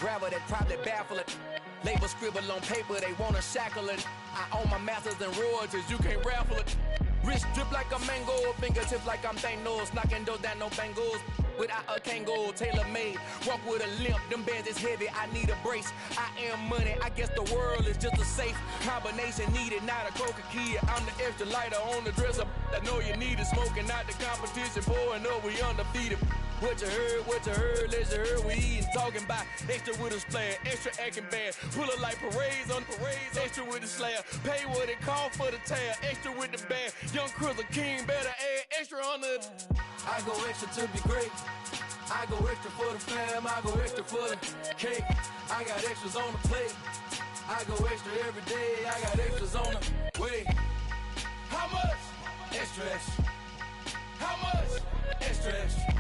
gravel that probably baffle it. Label scribble on paper, they wanna shackle it. I own my masters and royalties, you can't raffle it. Wrist drip like a mango, fingertips like I'm Thanos, knocking those down no bangles. Without a Kango, tailor-made, walk with a limp, them bands is heavy, I need a brace. I am money, I guess the world is just a safe combination needed, not a coca key. I'm the extra lighter on the dresser, I know you need it, smoking out the competition, pouring up, we undefeated. What you heard, let's you heard, we eating, talking about extra with a splash, extra acting bad, pull it like parades on parades, extra with the slab, pay what it cost for the tab, extra with the bag, young Chris a king, better add extra on the. I go extra to be great, I go extra for the fam, I go extra for the cake, I got extras on the plate, I go extra every day, I got extras on the way. How much? Extra, extra. How much? Extra, extra.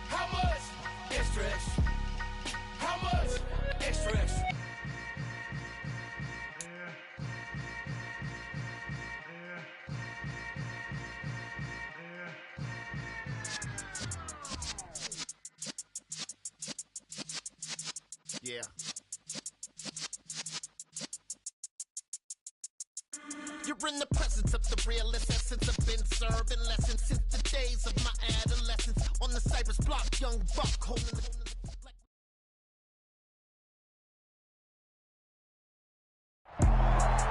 How much? Extra, extra. How much? Extra, extra. Yeah. You're in the presence of the realest essence. I've been serving lessons since the days of my adolescence. On the Cypress block, young buck holding the...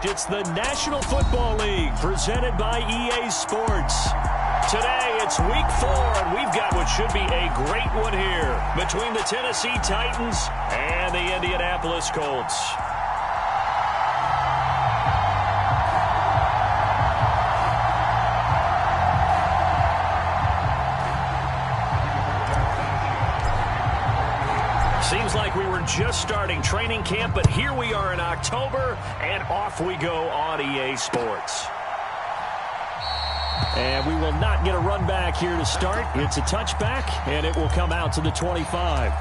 It's the National Football League presented by EA Sports. Today it's week 4 and we've got what should be a great one here between the Tennessee Titans and the Indianapolis Colts. Seems like we were just starting training camp, but here we are in October, and off we go on EA Sports. And we will not get a run back here to start. It's a touchback, and it will come out to the 25.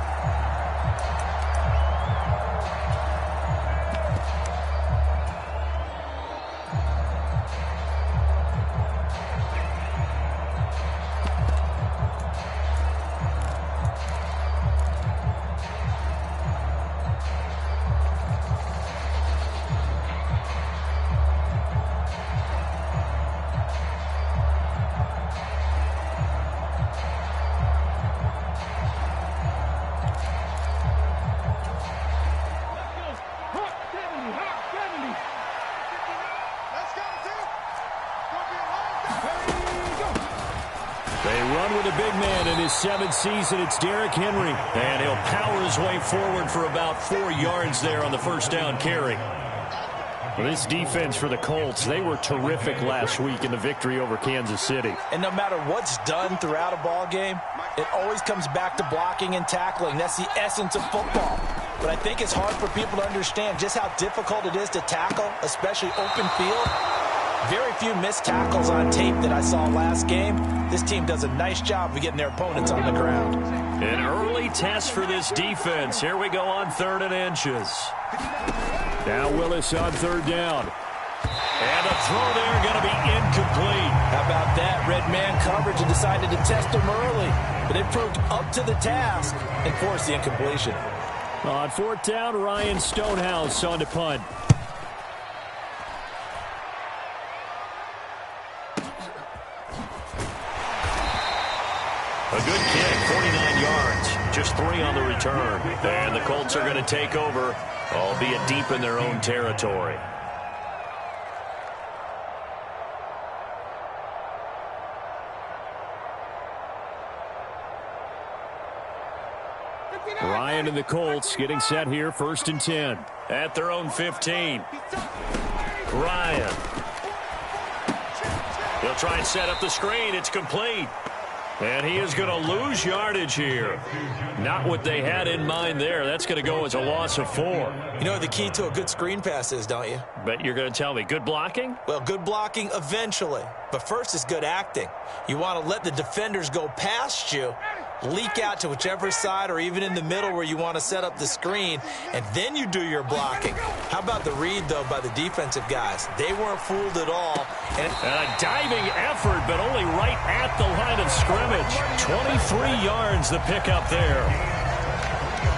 Seventh season, it's Derrick Henry, and he'll power his way forward for about 4 yards there on the first down carry. Well, this defense for the Colts, they were terrific last week in the victory over Kansas City. And no matter what's done throughout a ball game, it always comes back to blocking and tackling. That's the essence of football. But I think it's hard for people to understand just how difficult it is to tackle, especially open field. Very few missed tackles on tape that I saw last game. This team does a nice job of getting their opponents on the ground. An early test for this defense. Here we go on 3rd and inches. Now Willis on 3rd down. And a throw there going to be incomplete. How about that? Red man coverage and decided to test him early. But it proved up to the task and forced the incompletion. On 4th down, Ryan Stonehouse on to punt. A good kick, 49 yards, just 3 on the return. And the Colts are going to take over, albeit deep in their own territory. Ryan and the Colts getting set here, 1st and 10. At their own 15. Ryan. They'll try and set up the screen. It's complete. And he is going to lose yardage here. Not what they had in mind there. That's going to go as a loss of 4. You know what the key to a good screen pass is, don't you? Bet you're going to tell me. Good blocking? Well, good blocking eventually. But first is good acting. You want to let the defenders go past you, leak out to whichever side or even in the middle where you want to set up the screen, and then you do your blocking. How about the read, though, by the defensive guys? They weren't fooled at all. And a diving effort, but only right at the line of scrimmage. 23 yards the pickup there.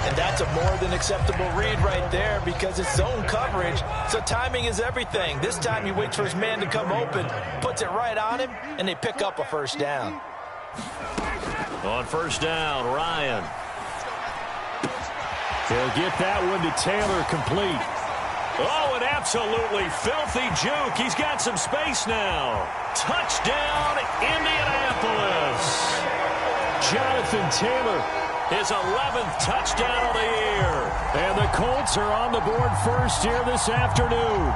And that's a more than acceptable read right there because it's zone coverage, so timing is everything. This time he waits for his man to come open, puts it right on him, and they pick up a first down. On first down, Ryan. He'll get that one to Taylor, complete. Oh, an absolutely filthy juke. He's got some space now. Touchdown, Indianapolis. Jonathan Taylor, his 11th touchdown of the year. And the Colts are on the board first here this afternoon.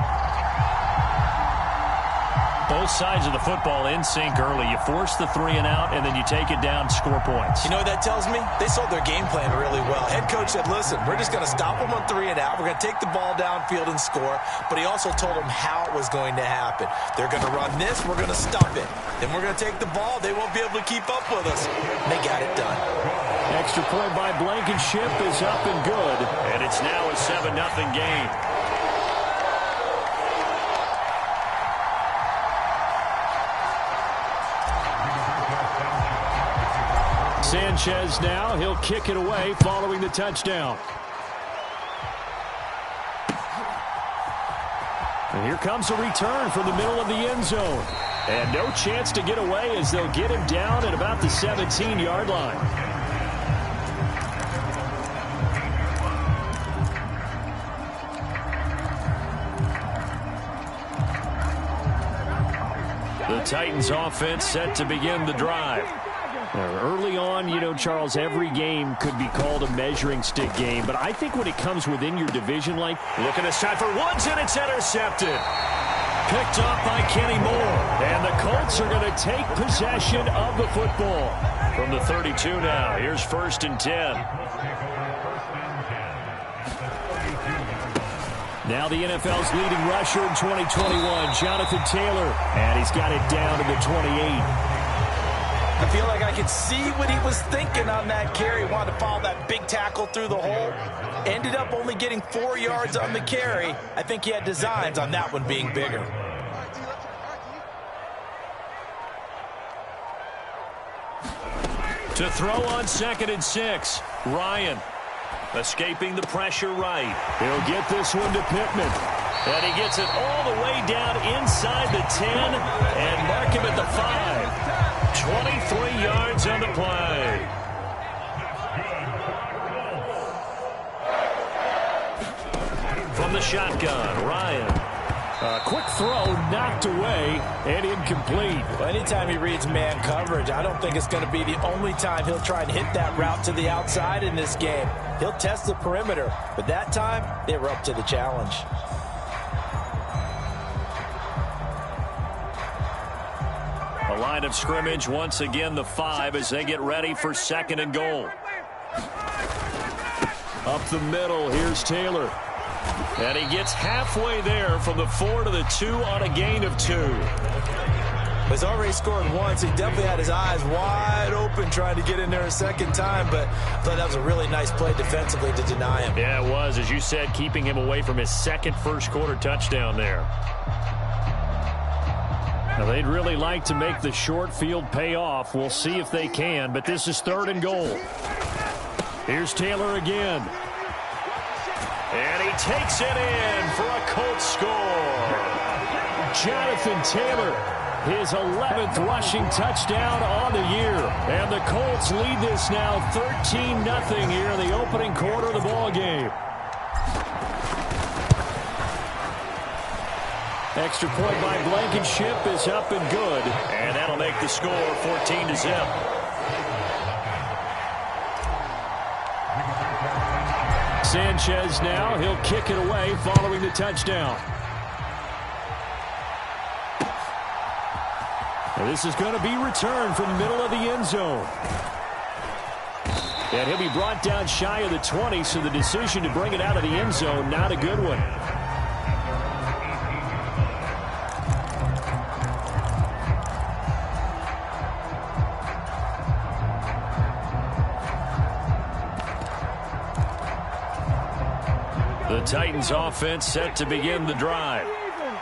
Both sides of the football in sync early. You force the 3 and out, and then you take it down, score points. You know what that tells me? They sold their game plan really well. Head coach said, listen, we're just going to stop them on 3 and out. We're going to take the ball downfield and score. But he also told them how it was going to happen. They're going to run this. We're going to stop it. Then we're going to take the ball. They won't be able to keep up with us. They got it done. Extra point by Blankenship is up and good. And it's now a 7-0 game. Sanchez now, he'll kick it away following the touchdown. And here comes a return from the middle of the end zone. And no chance to get away as they'll get him down at about the 17-yard line. The Titans offense set to begin the drive. Early on, you know, Charles, every game could be called a measuring stick game, but I think when it comes within your division, like, looking this time for Woods, and it's intercepted. Picked off by Kenny Moore, and the Colts are going to take possession of the football. From the 32 now, here's 1st and 10. Now the NFL's leading rusher in 2021, Jonathan Taylor, and he's got it down to the 28. I feel like I could see what he was thinking on that carry. Wanted to follow that big tackle through the hole. Ended up only getting 4 yards on the carry. I think he had designs on that one being bigger. To throw on 2nd and 6, Ryan. Escaping the pressure right. He'll get this one to Pittman. And he gets it all the way down inside the 10 and mark him at the 5. 23 yards on the play. From the shotgun, Ryan. Quick throw knocked away and incomplete. Well, anytime he reads man coverage, I don't think it's going to be the only time he'll try and hit that route to the outside in this game. He'll test the perimeter, but that time they were up to the challenge. A line of scrimmage, once again the 5 as they get ready for 2nd and goal. Up the middle, here's Taylor. And he gets halfway there from the 4 to the 2 on a gain of 2. He's already scored once. He definitely had his eyes wide open trying to get in there a second time, but I thought that was a really nice play defensively to deny him. Yeah, it was, as you said, keeping him away from his second first-quarter touchdown there. Now, they'd really like to make the short field pay off. We'll see if they can, but this is 3rd and goal. Here's Taylor again. And he takes it in for a Colts score. Jonathan Taylor, his 11th rushing touchdown on the year. And the Colts lead this now 13-0 here in the opening quarter of the ball game. Extra point by Blankenship is up and good. And that'll make the score 14-0. Sanchez now, he'll kick it away following the touchdown. And this is going to be returned from the middle of the end zone. And he'll be brought down shy of the 20, so the decision to bring it out of the end zone, not a good one. The Titans offense set to begin the drive.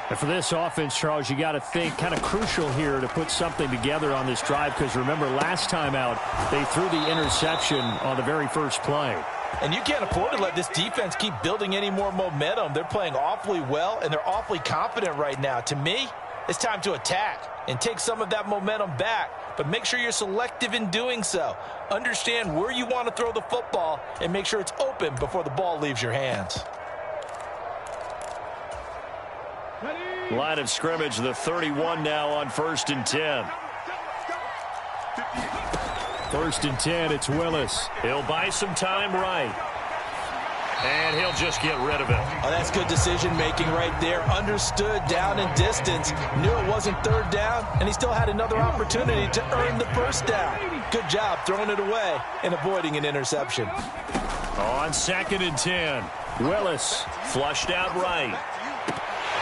And for this offense, Charles, you got to think kind of crucial here to put something together on this drive, because remember last time out they threw the interception on the very first play. And you can't afford to let this defense keep building any more momentum. They're playing awfully well, and they're awfully confident right now. To me, it's time to attack and take some of that momentum back. But make sure you're selective in doing so. Understand where you want to throw the football and make sure it's open before the ball leaves your hands. Line of scrimmage, the 31 now on 1st and 10. 1st and 10, it's Willis. He'll buy some time right. And he'll just get rid of it. Oh, that's good decision-making right there. Understood down and distance. Knew it wasn't 3rd down, and he still had another opportunity to earn the 1st down. Good job throwing it away and avoiding an interception. On 2nd and 10, Willis flushed out right.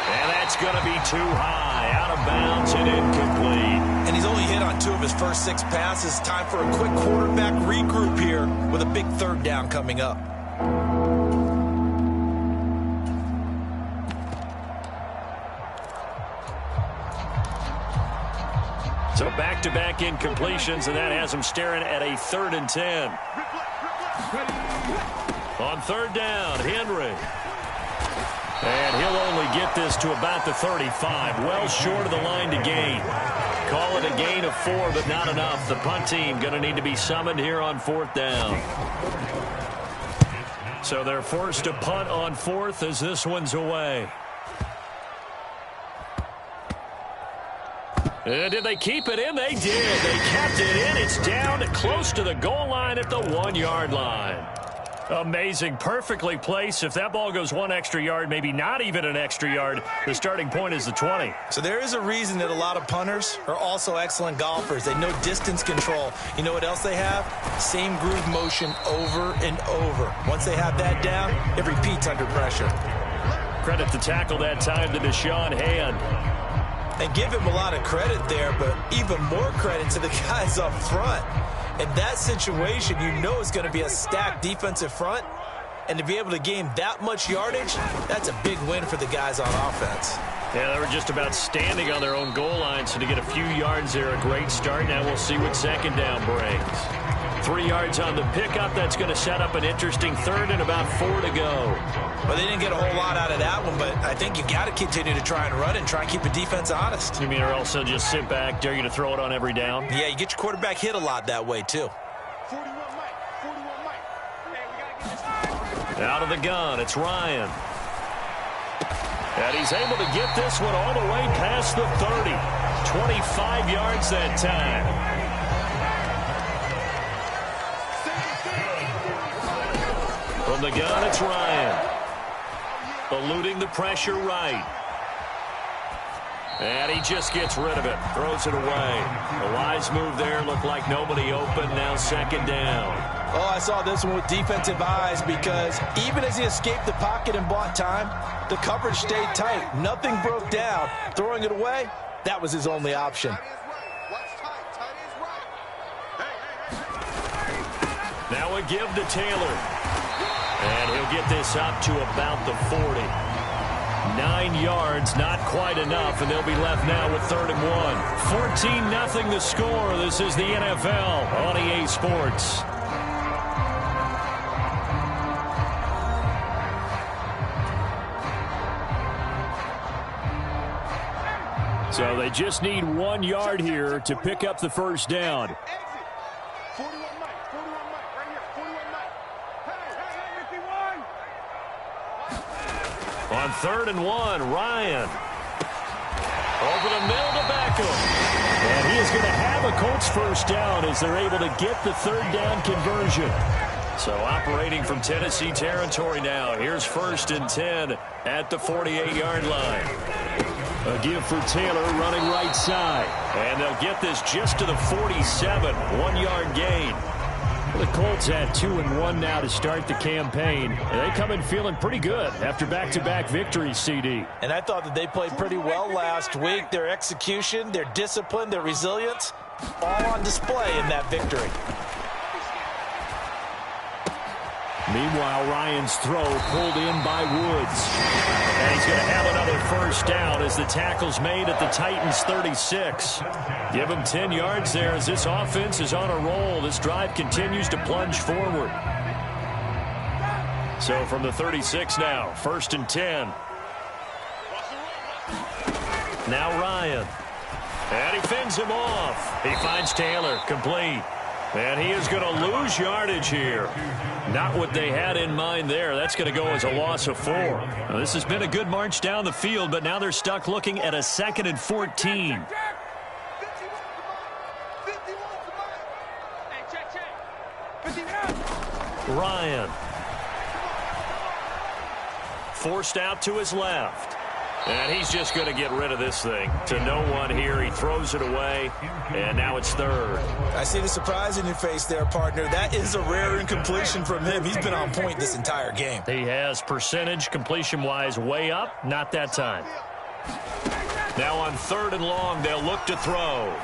And that's going to be too high, out of bounds and incomplete. And he's only hit on 2 of his first 6 passes. Time for a quick quarterback regroup here with a big 3rd down coming up. So back-to-back incompletions, and that has him staring at a 3rd and 10. On 3rd down, Henry. And he'll only get this to about the 35, well short of the line to gain. Call it a gain of 4, but not enough. The punt team going to need to be summoned here on 4th down. So they're forced to punt on 4th as this one's away. Did they keep it in? They did. They kept it in. It's down close to the goal line at the 1-yard line. Amazing. Perfectly placed. If that ball goes 1 extra yard, maybe not even an extra yard, the starting point is the 20. So there is a reason that a lot of punters are also excellent golfers. They know distance control. You know what else they have? Same groove motion over and over. Once they have that down, it repeats under pressure. Credit the tackle that time to Deshaun Hand. And give him a lot of credit there, but even more credit to the guys up front. In that situation, you know it's going to be a stacked defensive front. And to be able to gain that much yardage, that's a big win for the guys on offense. Yeah, they were just about standing on their own goal line, so to get a few yards there, a great start. Now we'll see what 2nd down brings. 3 yards on the pickup. That's going to set up an interesting 3rd and about 4 to go. Well, they didn't get a whole lot out of that one, but I think you got to continue to try and run and try and keep the defense honest. You mean or else they'll just sit back, dare you to throw it on every down? Yeah, you get your quarterback hit a lot that way, too. 41 Mike. Out of the gun, it's Ryan. And he's able to get this one all the way past the 30. 25 yards that time. From the gun, it's Ryan. Eluding the pressure right. And he just gets rid of it. Throws it away. A wise move there. Looked like nobody open. Now 2nd down. Oh, I saw this one with defensive eyes because even as he escaped the pocket and bought time, the coverage stayed tight. Nothing broke down. Throwing it away, that was his only option. Now a give to Taylor. And he'll get this up to about the 40. 9 yards, not quite enough, and they'll be left now with 3rd and 1. 14-0 the score. This is the NFL on EA Sports. So they just need 1 yard here to pick up the 1st down. 41 Mike, right here, 41 Mike. Hey, On 3rd and 1, Ryan. Over the middle to Beckham. And he is going to have a Colts 1st down as they're able to get the 3rd down conversion. So operating from Tennessee territory now. Here's 1st and 10 at the 48-yard line. A give for Taylor running right side. And they'll get this just to the 47. 1 yard gain. The Colts had 2-1 now to start the campaign. And they come in feeling pretty good after back-to-back victories, CD. And I thought that they played pretty well last week. Their execution, their discipline, their resilience, all on display in that victory. Meanwhile, Ryan's throw pulled in by Woods. And he's going to have another 1st down as the tackle's made at the Titans' 36. Give him 10 yards there as this offense is on a roll. This drive continues to plunge forward. So from the 36 now, 1st and 10. Now Ryan. And he fends him off. He finds Taylor, complete. And he is going to lose yardage here. Not what they had in mind there. That's going to go as a loss of 4. Now, this has been a good march down the field, but now they're stuck looking at a 2nd and 14. Ryan. Forced out to his left. And he's just going to get rid of this thing. To no one here. He throws it away. And now it's 3rd. I see the surprise in your face there, partner. That is a rare incompletion from him. He's been on point this entire game. He has percentage completion-wise way up. Not that time. Now on 3rd and long, they'll look to throw.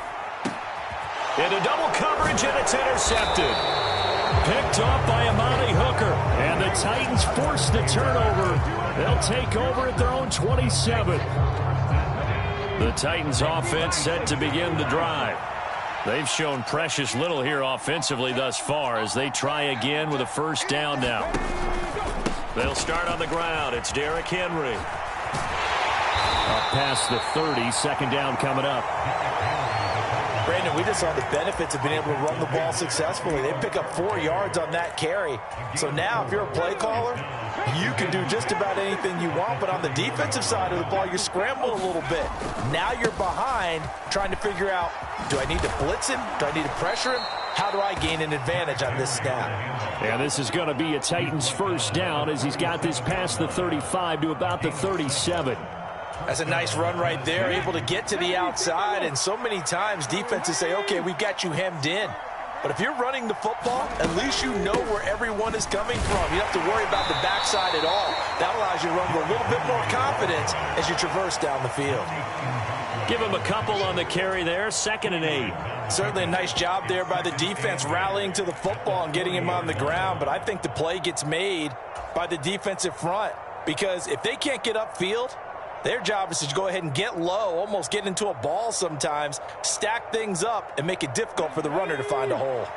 Into double coverage, and it's intercepted. Picked off by Amani Hooker. And the Titans force the turnover. They'll take over at their own 27. The Titans offense set to begin the drive. They've shown precious little here offensively thus far as they try again with a 1st down now. They'll start on the ground. It's Derrick Henry. Up past the 30, 2nd down coming up. Brandon, we just saw the benefits of being able to run the ball successfully. They pick up 4 yards on that carry. So now if you're a play caller, you can do just about anything you want. But on the defensive side of the ball, you're scrambling a little bit. Now you're behind trying to figure out, do I need to blitz him? Do I need to pressure him? How do I gain an advantage on this snap? And this is going to be a Titans 1st down as he's got this past the 35 to about the 37. That's a nice run right there, able to get to the outside. And so many times defenses say, okay, we've got you hemmed in. But if you're running the football, at least you know where everyone is coming from. You don't have to worry about the backside at all. That allows you to run with a little bit more confidence as you traverse down the field. Give him a couple on the carry there, 2nd and 8. Certainly a nice job there by the defense rallying to the football and getting him on the ground. But I think the play gets made by the defensive front because if they can't get upfield, their job is to go ahead and get low, almost get into a ball sometimes, stack things up, and make it difficult for the runner to find a hole.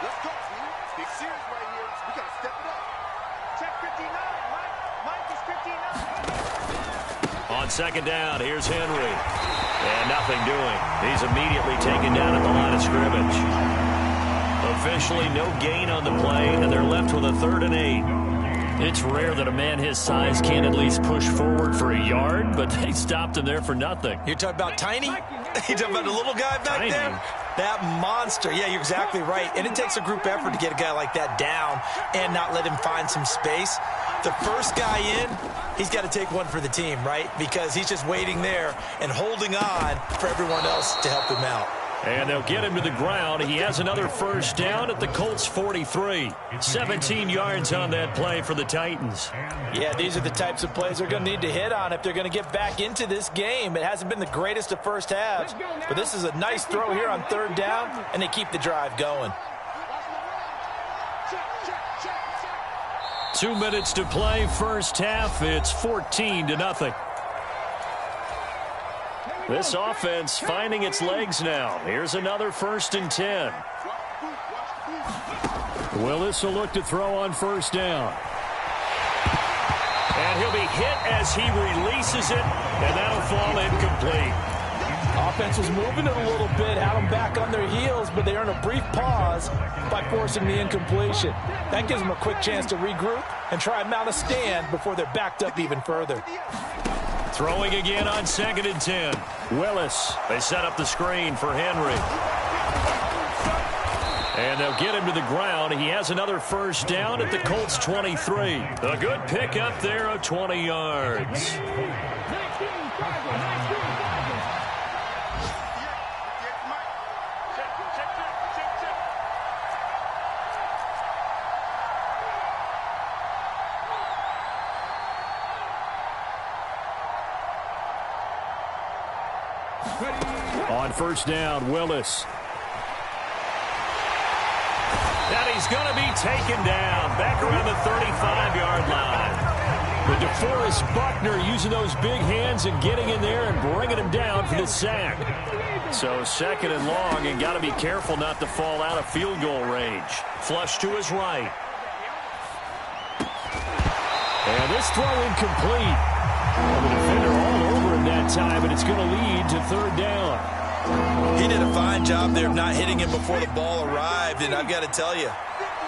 Let's go, team. Big series right here. We got to step it up. Check 59. Mike is 59. On 2nd down, here's Henry. And nothing doing. He's immediately taken down at the line of scrimmage. Officially no gain on the play, and they're left with a 3rd and 8. It's rare that a man his size can't at least push forward for a yard, but they stopped him there for nothing. You're talking about tiny? You're talking about the little guy back Tiny. there? That monster. Yeah, you're exactly right. And it takes a group effort to get a guy like that down and not let him find some space. The first guy in, he's got to take one for the team, right? Because he's just waiting there and holding on for everyone else to help him out. And they'll get him to the ground. He has another 1st down at the Colts 43. 17 yards on that play for the Titans. Yeah, these are the types of plays they're going to need to hit on if they're going to get back into this game. It hasn't been the greatest of first halves, but this is a nice throw here on 3rd down, and they keep the drive going. 2 minutes to play, 1st half. It's 14-0. This offense finding its legs now. Here's another 1st and 10. Willis will look to throw on 1st down. And he'll be hit as he releases it, and that'll fall incomplete. Offense was moving it a little bit, had them back on their heels, but they earn a brief pause by forcing the incompletion. That gives them a quick chance to regroup and try and mount a stand before they're backed up even further. Throwing again on 2nd and 10. Willis. They set up the screen for Henry. And they'll get him to the ground. He has another 1st down at the Colts 23. A good pickup there of 20 yards. On 1st down, Willis. And he's going to be taken down back around the 35-yard line. But DeForest Buckner using those big hands and getting in there and bringing him down for the sack. So 2nd and long, and got to be careful not to fall out of field goal range. Flush to his right. And this throw incomplete. And the defender all over him that time, and it's going to lead to third down. He did a fine job there of not hitting him before the ball arrived, and I've got to tell you,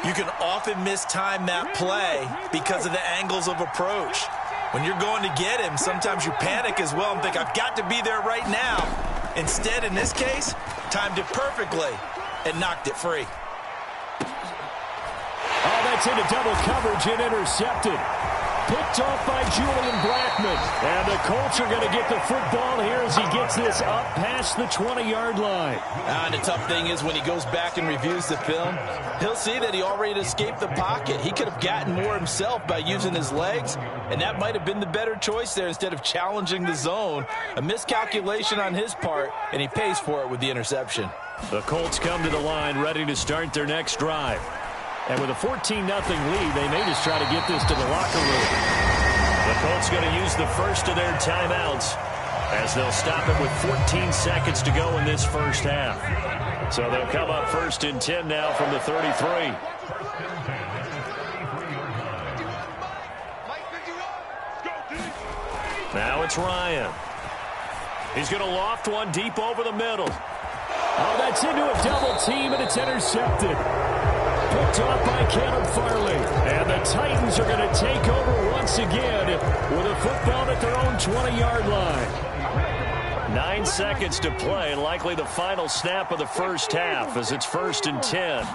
you can often mistime that play because of the angles of approach. When you're going to get him, sometimes you panic as well and think, I've got to be there right now. Instead, in this case, timed it perfectly and knocked it free. Oh, that's into double coverage and intercepted. Picked off by Julian Blackmon. And the Colts are going to get the football here as he gets this up past the 20-yard line. And the tough thing is when he goes back and reviews the film, he'll see that he already escaped the pocket. He could have gotten more himself by using his legs, and that might have been the better choice there instead of challenging the zone. A miscalculation on his part, and he pays for it with the interception. The Colts come to the line ready to start their next drive. And with a 14-0 lead, they may just try to get this to the locker room. The Colts going to use the first of their timeouts as they'll stop it with 14 seconds to go in this first half. So they'll come up 1st and 10 now from the 33. Now it's Ryan. He's going to loft one deep over the middle. Oh, that's into a double team, and it's intercepted. Picked off by Caleb Farley. And the Titans are going to take over once again with a football at their own 20-yard line. 9 seconds to play, likely the final snap of the first half as it's 1st and 10.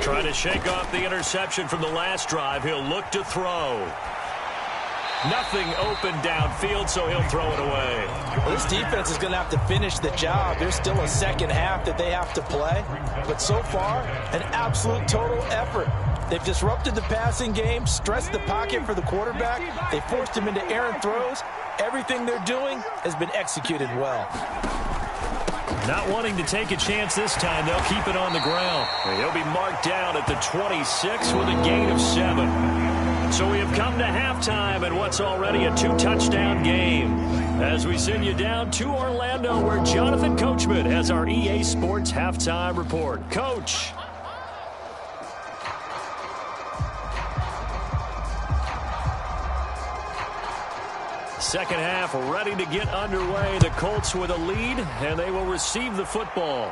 Trying to shake off the interception from the last drive. He'll look to throw. Nothing open downfield, so he'll throw it away. Well, this defense is going to have to finish the job. There's still a second half that they have to play. But so far, an absolute total effort. They've disrupted the passing game, stressed the pocket for the quarterback. They forced him into errant throws. Everything they're doing has been executed well. Not wanting to take a chance this time, they'll keep it on the ground. He'll be marked down at the 26 with a gain of 7. So we have come to halftime in what's already a 2-touchdown game. As we send you down to Orlando, where Jonathan Coachman has our EA Sports halftime report. Coach. Second half ready to get underway. The Colts with a lead, and they will receive the football.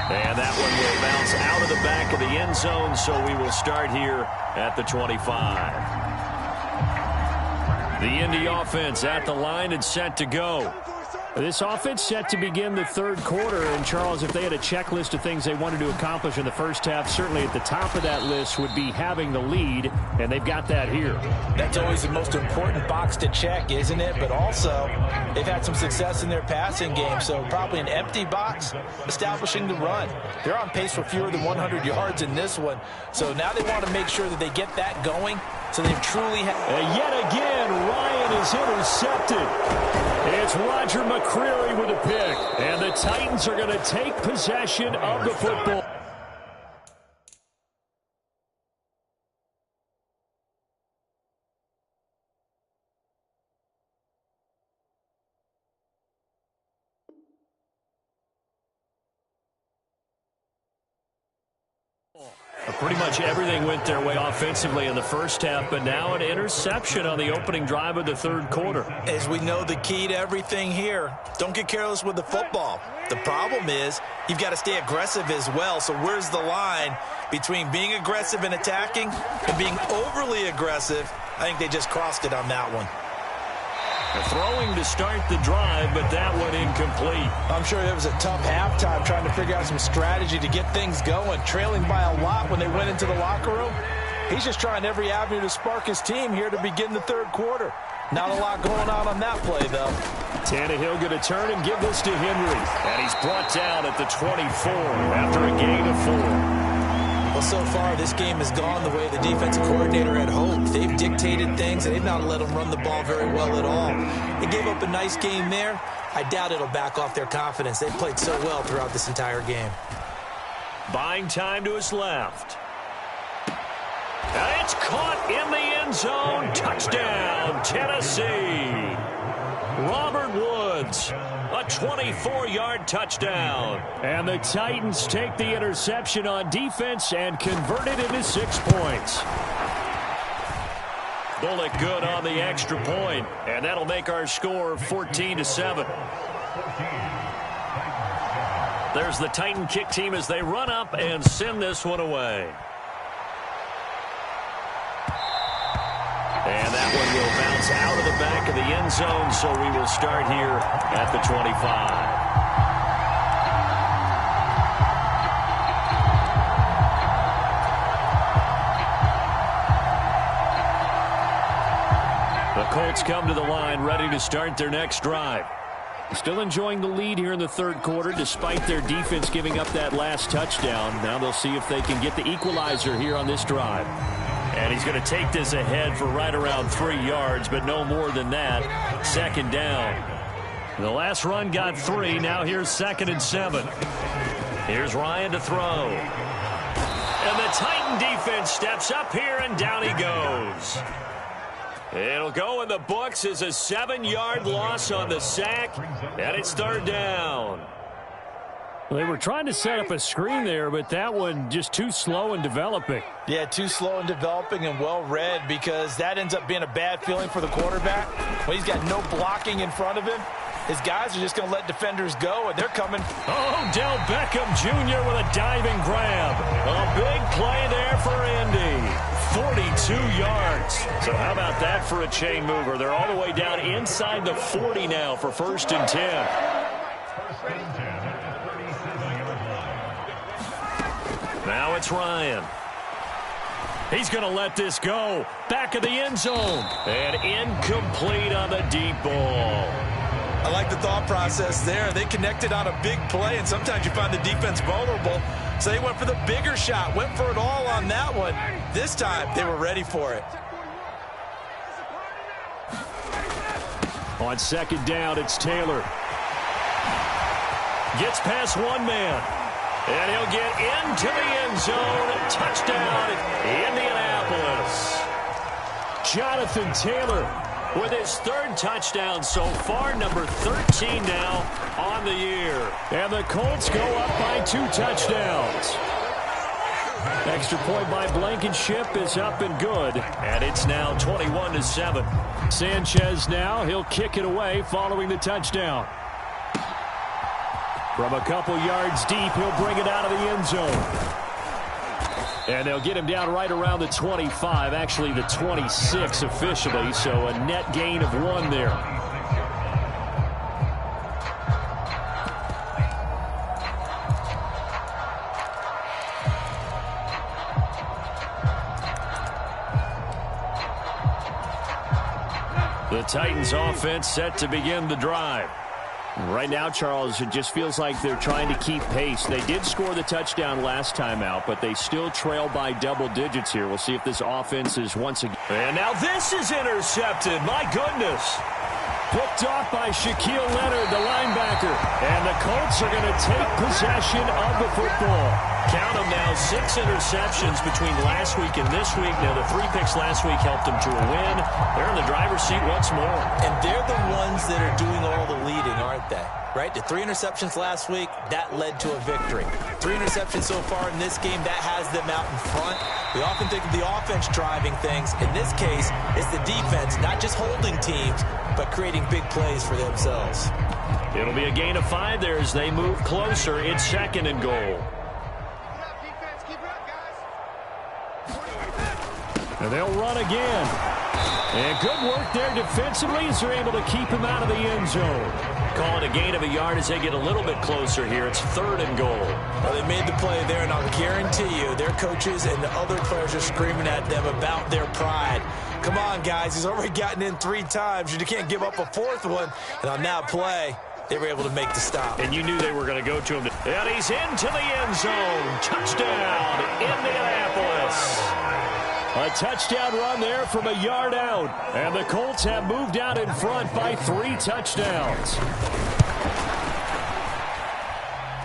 And that one will bounce out of the back of the end zone, so we will start here at the 25. The Indy offense at the line and set to go. This offense set to begin the third quarter. And, Charles, if they had a checklist of things they wanted to accomplish in the first half, certainly at the top of that list would be having the lead, and they've got that here. That's always the most important box to check, isn't it? But also, they've had some success in their passing game, so probably an empty box, establishing the run. They're on pace for fewer than 100 yards in this one, so now they want to make sure that they get that going, so they've truly yet again, Ryan is intercepted. It's Roger McCreary with a pick, and the Titans are going to take possession of the football. Pretty much everything went their way offensively in the first half, but now an interception on the opening drive of the third quarter. As we know, the key to everything here, don't get careless with the football. The problem is you've got to stay aggressive as well. So where's the line between being aggressive and attacking and being overly aggressive? I think they just crossed it on that one. Throwing to start the drive, but that one incomplete. I'm sure it was a tough halftime trying to figure out some strategy to get things going. Trailing by a lot when they went into the locker room. He's just trying every avenue to spark his team here to begin the third quarter. Not a lot going on that play, though. Tannehill going to turn and give this to Henry. And he's brought down at the 24 after a gain of 4. Well, so far, this game has gone the way the defensive coordinator had hoped. They've dictated things, and they've not let them run the ball very well at all. They gave up a nice game there. I doubt it'll back off their confidence. They've played so well throughout this entire game. Buying time to his left. And it's caught in the end zone. Touchdown, Tennessee. Robert Woods. A 24-yard touchdown. And the Titans take the interception on defense and convert it into 6 points. Bullock good on the extra point, and that'll make our score 14-7. There's the Titan kick team as they run up and send this one away. And that one will bounce out of the back of the end zone, so we will start here at the 25. The Colts come to the line, ready to start their next drive. Still enjoying the lead here in the third quarter, despite their defense giving up that last touchdown. Now they'll see if they can get the equalizer here on this drive. And he's going to take this ahead for right around 3 yards, but no more than that. Second down. The last run got 3. Now here's 2nd and 7. Here's Ryan to throw. And the Titan defense steps up here, and down he goes. It'll go in the books as a 7-yard loss on the sack, and it's 3rd down. Well, they were trying to set up a screen there, but that one just too slow in developing. Yeah, too slow in developing and well read, because that ends up being a bad feeling for the quarterback. When he's got no blocking in front of him, his guys are just going to let defenders go, and they're coming. Oh, Del Beckham Jr. with a diving grab. A big play there for Indy. 42 yards. So how about that for a chain mover? They're all the way down inside the 40 now for 1st and 10. Now it's Ryan. He's going to let this go. Back of the end zone. And incomplete on the deep ball. I like the thought process there. They connected on a big play, and sometimes you find the defense vulnerable. So they went for the bigger shot, went for it all on that one. This time, they were ready for it. On 2nd down, it's Taylor. Gets past one man. And he'll get into the end zone. Touchdown, Indianapolis. Jonathan Taylor with his 3rd touchdown so far, number 13 now on the year. And the Colts go up by 2 touchdowns. Extra point by Blankenship is up and good. And it's now 21-7. Sanchez now, he'll kick it away following the touchdown. From a couple yards deep, he'll bring it out of the end zone. And they'll get him down right around the 25, actually the 26 officially, so a net gain of 1 there. The Titans offense set to begin the drive. Right now, Charles, it just feels like they're trying to keep pace. They did score the touchdown last time out, but they still trail by double digits here. We'll see if this offense is once again. And now this is intercepted. My goodness. Picked off by Shaquille Leonard, the linebacker. And the Colts are going to take possession of the football. Count them now, 6 interceptions between last week and this week. Now, the 3 picks last week helped them to a win. They're in the driver's seat once more. And they're the ones that are doing all the leading, aren't they? Right? The 3 interceptions last week, that led to a victory. 3 interceptions so far in this game, that has them out in front. We often think of the offense driving things. In this case, it's the defense, not just holding teams, but creating big plays for themselves. It'll be a gain of 5 there as they move closer. It's 2nd and goal. And they'll run again. And good work there defensively as they're able to keep him out of the end zone. Call it a gain of a yard as they get a little bit closer here. It's 3rd and goal. Well, they made the play there, and I'll guarantee you their coaches and the other players are screaming at them about their pride. Come on, guys. He's already gotten in 3 times. You can't give up a 4th one. And on that play, they were able to make the stop. And you knew they were going to go to him. And he's into the end zone. Touchdown, Indianapolis. A touchdown run there from a yard out. And the Colts have moved out in front by 3 touchdowns.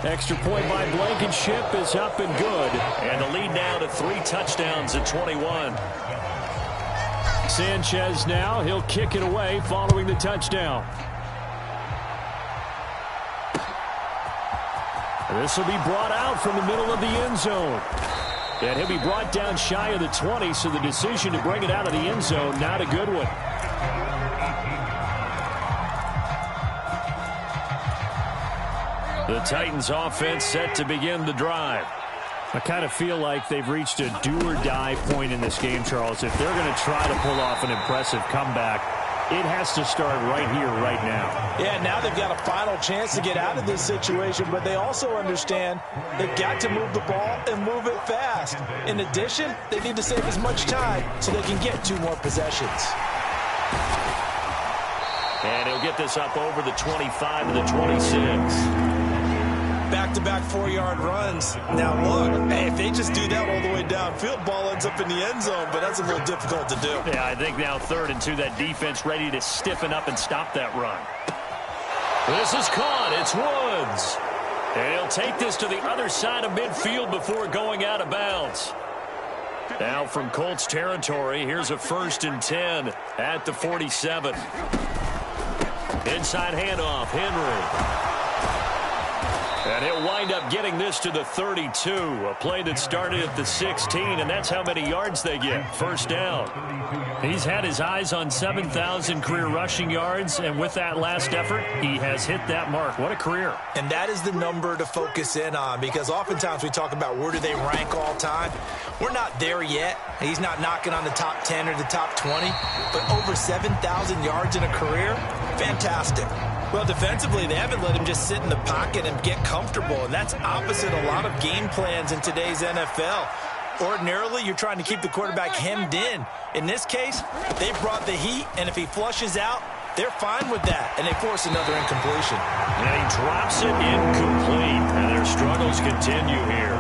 Extra point by Blankenship is up and good. And the lead now to 3 touchdowns at 21. Sanchez now, he'll kick it away following the touchdown. And this will be brought out from the middle of the end zone. And he'll be brought down shy of the 20, so the decision to bring it out of the end zone, not a good one. The Titans offense set to begin the drive. I kind of feel like they've reached a do-or-die point in this game, Charles. If they're going to try to pull off an impressive comeback, it has to start right here, right now. Yeah, now they've got a final chance to get out of this situation, but they also understand they've got to move the ball and move it fast. In addition, they need to save as much time so they can get 2 more possessions. And he'll get this up over the 25 and the 26. Back-to-back 4-yard runs. Now look, hey, if they just do that all the way downfield, ball ends up in the end zone, but that's a little difficult to do. Yeah, I think now 3rd and 2, that defense ready to stiffen up and stop that run. This is caught. It's Woods. And he'll take this to the other side of midfield before going out of bounds. Now from Colts territory, here's a 1st and 10 at the 47. Inside handoff, Henry. And he'll wind up getting this to the 32, a play that started at the 16, and that's how many yards they get. 1st down. He's had his eyes on 7,000 career rushing yards, and with that last effort, he has hit that mark. What a career. And that is the number to focus in on, because oftentimes we talk about where do they rank all time. We're not there yet. He's not knocking on the top 10 or the top 20, but over 7,000 yards in a career, fantastic. Well, defensively, they haven't let him just sit in the pocket and get comfortable, and that's opposite a lot of game plans in today's NFL. Ordinarily, you're trying to keep the quarterback hemmed in. In this case, they brought the heat, and if he flushes out, they're fine with that, and they force another incompletion. And he drops it incomplete, and their struggles continue here.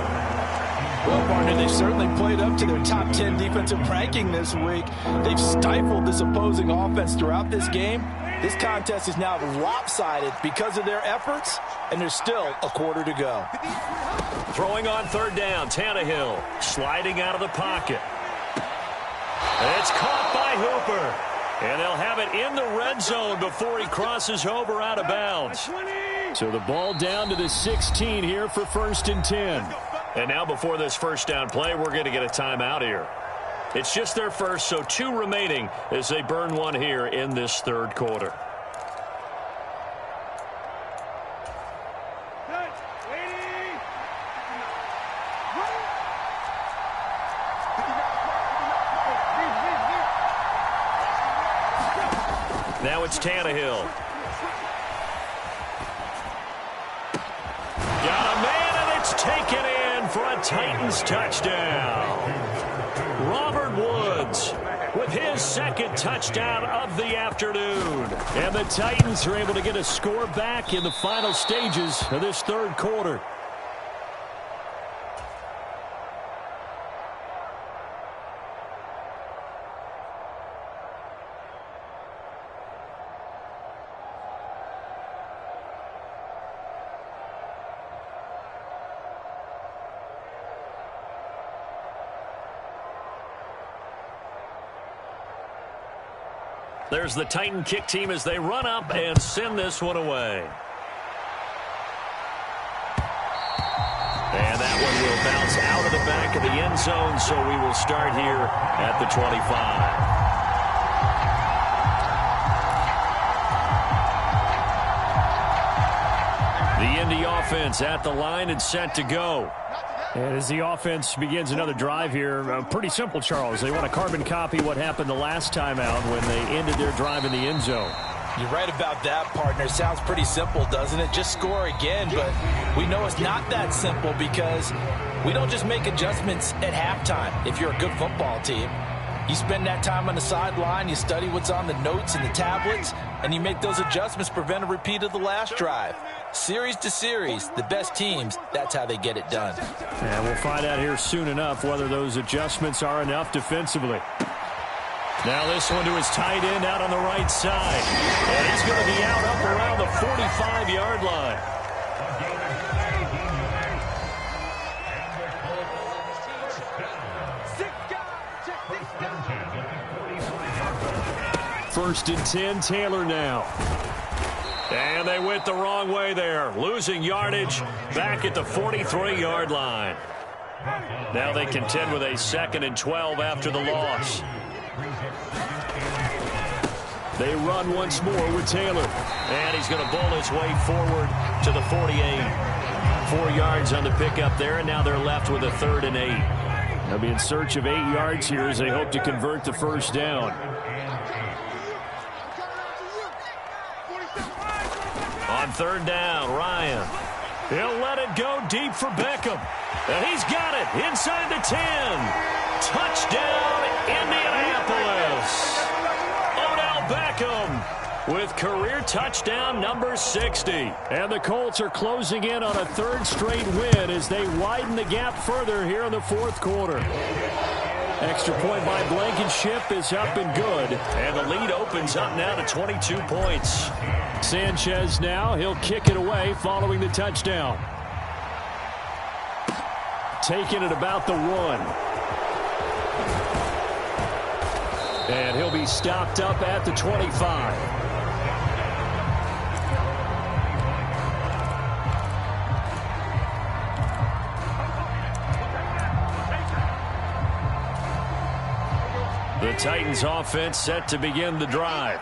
Well, partner, they've certainly played up to their top 10 defensive ranking this week. They've stifled this opposing offense throughout this game. This contest is now lopsided because of their efforts, and there's still a quarter to go. Throwing on 3rd down, Tannehill sliding out of the pocket. It's caught by Hooper, and they'll have it in the red zone before he crosses over out of bounds. So the ball down to the 16 here for 1st and 10. And now before this 1st down play, we're going to get a timeout here. It's just their first, so 2 remaining as they burn one here in this 3rd quarter. Now it's Tannehill. Got a man, and it's taken in for a Titans touchdown. Robert Woods with his 2nd touchdown of the afternoon. And the Titans are able to get a score back in the final stages of this 3rd quarter. There's the Titan kick team as they run up and send this one away. And that one will bounce out of the back of the end zone, so we will start here at the 25. The Indy offense at the line and set to go. And as the offense begins another drive here, pretty simple, Charles. They want to carbon copy what happened the last time out when they ended their drive in the end zone. You're right about that, partner. Sounds pretty simple, doesn't it? Just score again, but we know it's not that simple because we don't just make adjustments at halftime. If you're a good football team, you spend that time on the sideline, you study what's on the notes and the tablets, and you make those adjustments, prevent a repeat of the last drive. Series to series, the best teams, that's how they get it done. And we'll find out here soon enough whether those adjustments are enough defensively. Now this one to his tight end out on the right side. And he's going to be out up around the 45-yard line. First and 10, Taylor now. And they went the wrong way there, losing yardage back at the 43-yard line. Now they contend with a 2nd and 12 after the loss. They run once more with Taylor. And he's going to bowl his way forward to the 48. 4 yards on the pickup there, and now they're left with a 3rd and 8. They'll be in search of 8 yards here as they hope to convert the first down. On 3rd down, Ryan. He'll let it go deep for Beckham. And he's got it inside the 10. Touchdown, Indianapolis. Odell Beckham with career touchdown number 60. And the Colts are closing in on a 3rd straight win as they widen the gap further here in the 4th quarter. Extra point by Blankenship is up and good. And the lead opens up now to 22 points. Sanchez now, he'll kick it away following the touchdown. Taking it about the 1. And he'll be stopped up at the 25. The Titans offense set to begin the drive.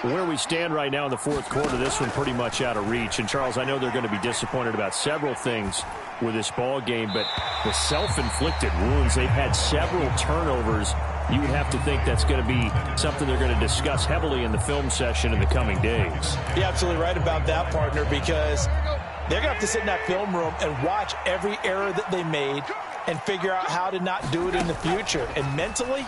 Where we stand right now in the 4th quarter, this one pretty much out of reach. And, Charles, I know they're going to be disappointed about several things with this ball game, but the self-inflicted wounds, they've had several turnovers. You would have to think that's going to be something they're going to discuss heavily in the film session in the coming days. You're absolutely right about that, partner, because they're going to have to sit in that film room and watch every error that they made and figure out how to not do it in the future. And mentally,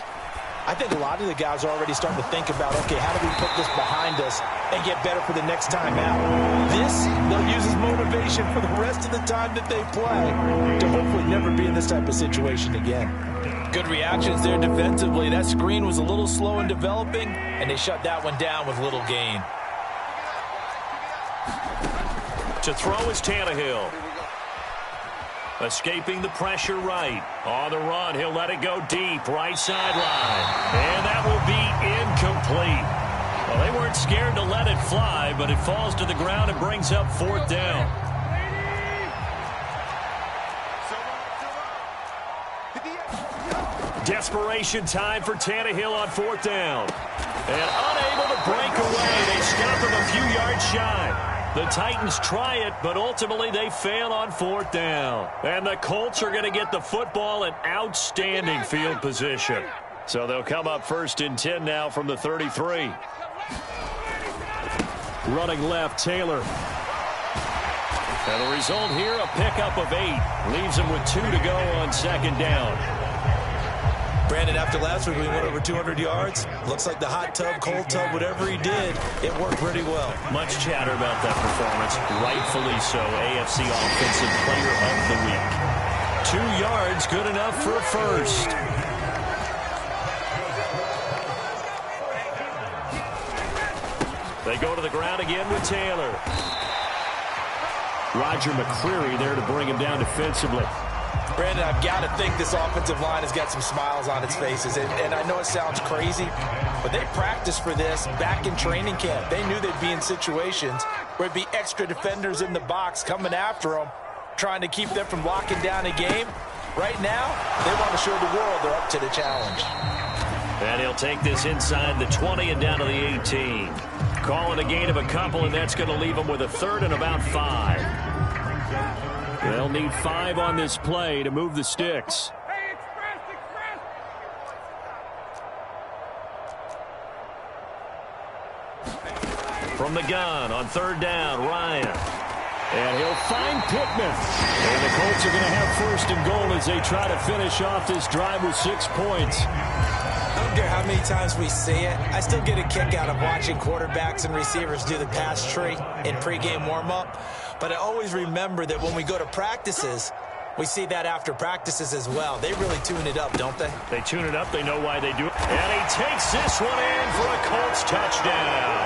I think a lot of the guys are already starting to think about, okay, how do we put this behind us and get better for the next time out? This, they'll use as motivation for the rest of the time that they play to hopefully never be in this type of situation again. Good reactions there defensively. That screen was a little slow in developing, and they shut that one down with little gain. To throw is Tannehill. Escaping the pressure right. On the run, he'll let it go deep, right sideline. And that will be incomplete. Well, they weren't scared to let it fly, but it falls to the ground and brings up 4th down. Desperation time for Tannehill on 4th down. And unable to break away. They stop him a few yards shy. The Titans try it, but ultimately they fail on 4th down. And the Colts are going to get the football in outstanding field position. So they'll come up 1st and 10 now from the 33. Running left, Taylor. And the result here, a pickup of 8. Leaves them with 2 to go on 2nd down. Brandon, after last week, we went over 200 yards. Looks like the hot tub, cold tub, whatever he did, it worked pretty well. Much chatter about that performance. Rightfully so. AFC Offensive Player of the Week. 2 yards, good enough for a first. They go to the ground again with Taylor. Roger McCreary there to bring him down defensively. Brandon, I've got to think this offensive line has got some smiles on its faces. And I know it sounds crazy, but they practiced for this back in training camp. They knew they'd be in situations where it'd be extra defenders in the box coming after them, trying to keep them from locking down a game. Right now, they want to show the world they're up to the challenge. And he'll take this inside the 20 and down to the 18. Calling a gain of a couple, and that's going to leave them with a 3rd and about 5. They'll need 5 on this play to move the sticks. From the gun on 3rd down, Ryan. And he'll find Pittman. And the Colts are going to have 1st and goal as they try to finish off this drive with 6 points. I don't care how many times we see it. I still get a kick out of watching quarterbacks and receivers do the pass tree in pregame warm-up. But I always remember that when we go to practices, we see that after practices as well. They really tune it up, don't they? They tune it up. They know why they do it. And he takes this one in for a Colts touchdown.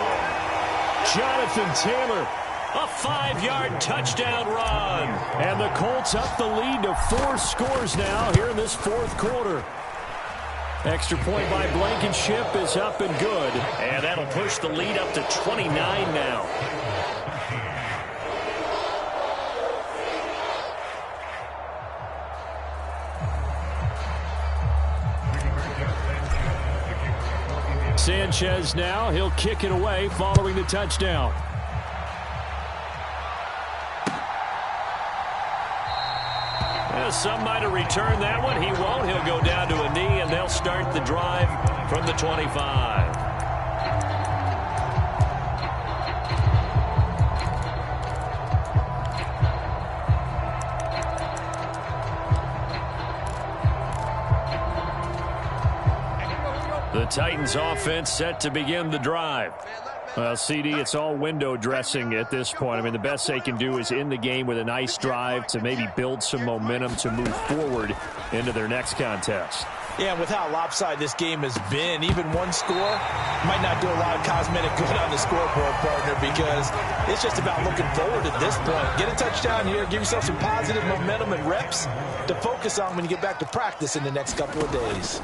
Jonathan Taylor. A 5-yard touchdown run. And the Colts up the lead to 4 scores now here in this 4th quarter. Extra point by Blankenship is up and good. And that'll push the lead up to 29 now. Sanchez now. He'll kick it away following the touchdown. Well, some might have returned that one. He won't. He'll go down to a knee, and they'll start the drive from the 25. The Titans offense set to begin the drive. Well, CD, it's all window dressing at this point. I mean, the best they can do is end the game with a nice drive to maybe build some momentum to move forward into their next contest. Yeah, and with how lopsided this game has been, even one score might not do a lot of cosmetic good on the scoreboard, partner, because it's just about looking forward at this point. Get a touchdown here, give yourself some positive momentum and reps to focus on when you get back to practice in the next couple of days.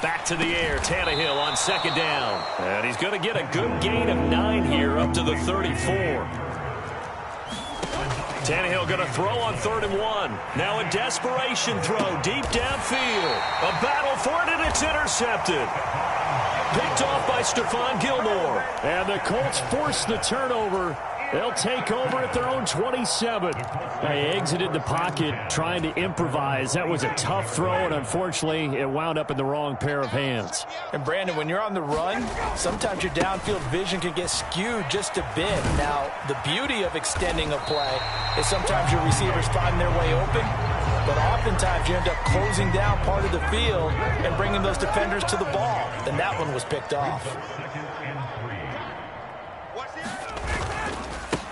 Back to the air, Tannehill on second down. And he's going to get a good gain of 9 here up to the 34. Tannehill going to throw on 3rd and 1. Now a desperation throw deep downfield. A battle for it, and it's intercepted. Picked off by Stephon Gilmore. And the Colts force the turnover. They'll take over at their own 27. They exited the pocket trying to improvise. That was a tough throw, and unfortunately, it wound up in the wrong pair of hands. And, Brandon, when you're on the run, sometimes your downfield vision can get skewed just a bit. Now, the beauty of extending a play is sometimes your receivers find their way open, but oftentimes you end up closing down part of the field and bringing those defenders to the ball. And that one was picked off.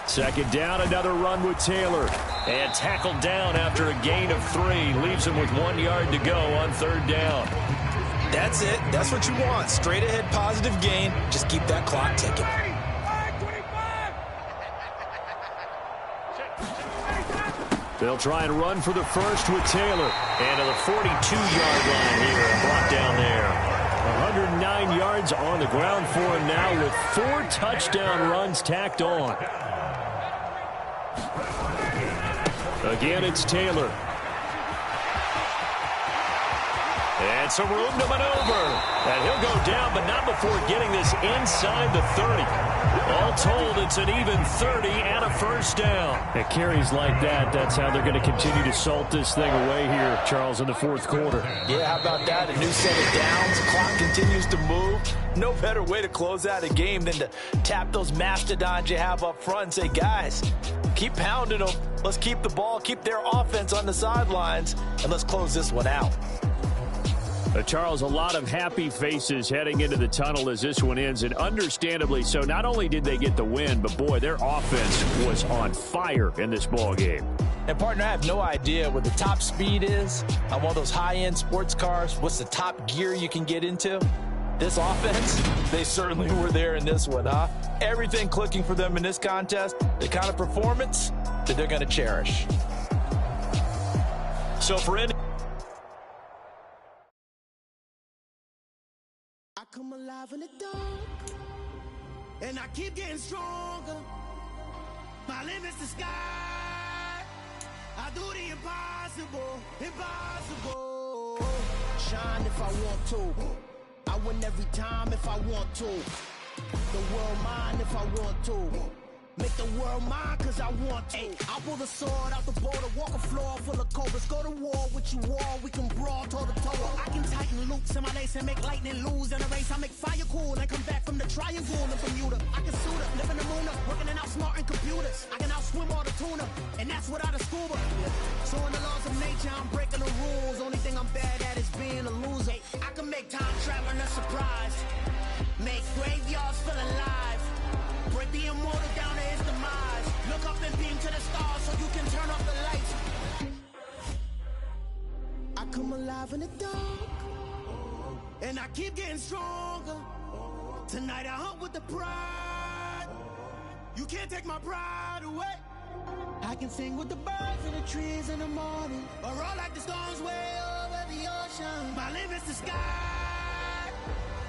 Second down, another run with Taylor. And tackled down after a gain of 3. Leaves him with 1 yard to go on 3rd down. That's it. That's what you want. Straight ahead positive gain. Just keep that clock ticking. They'll try and run for the first with Taylor. And to the 42-yard line here and brought down there. 109 yards on the ground for him now with 4 touchdown runs tacked on. Again, it's Taylor. And some room to maneuver. And he'll go down, but not before getting this inside the 30. All told, it's an even 30 and a first down. At carries like that, that's how they're going to continue to salt this thing away here, Charles, in the 4th quarter. Yeah, how about that? A new set of downs. Clock continues to move. No better way to close out a game than to tap those mastodons you have up front and say, guys, keep pounding them. Let's keep the ball, keep their offense on the sidelines, and let's close this one out. Charles, a lot of happy faces heading into the tunnel as this one ends, and understandably so. Not only did they get the win, but, boy, their offense was on fire in this ball game. And, partner, I have no idea what the top speed is on one of those high-end sports cars. What's the top gear you can get into? This offense, they certainly were there in this one, huh? Everything clicking for them in this contest, the kind of performance that they're going to cherish. So for any... I come alive in the dark, and I keep getting stronger. My limit's the sky. I do the impossible, impossible. Shine if I want to. I win every time if I want to. The world mine if I want to. Make the world mine cause I want to. I pull the sword out the border, walk a floor full of cobras. Go to war with you all, we can brawl toe to toe. I can tighten loops in my lace and make lightning lose in a race. I make fire cool and come back from the triangle in Bermuda. I can suit up, live in the moon up, working and outsmarting computers. I can outswim all the tuna, and that's without a scuba. So in the laws of nature, I'm breaking the rules. Only thing I'm bad at is being a loser. I can make time traveling a surprise. Make graveyards feel alive. Break the immortal down to his demise. Look up and beam to the stars so you can turn off the lights. I come alive in the dark, and I keep getting stronger. Tonight I hunt with the pride. You can't take my pride away. I can sing with the birds and the trees in the morning, or roll like the storms way over the ocean. My limit's the sky.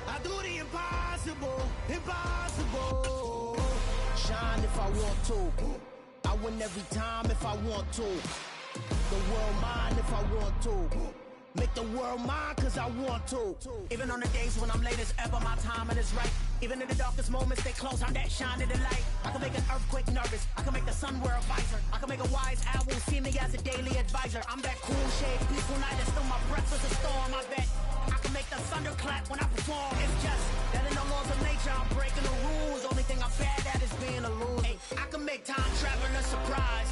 I do the impossible, impossible. Shine if I want to. I win every time if I want to. The world mine if I want to. Make the world mine cause I want to. Even on the days when I'm late as ever, my timing is right. Even in the darkest moments, stay close, I'm that shine in the light. I can make an earthquake nervous, I can make the sun wear a visor. I can make a wise owl see me as a daily advisor. I'm that cool shade, peaceful night, and still my breath is a storm, I bet. I can make the thunder clap when I perform. It's just that in the laws of nature, I'm breaking the rules. Only thing I'm bad at is being a loser. Hey, I can make time travel a surprise.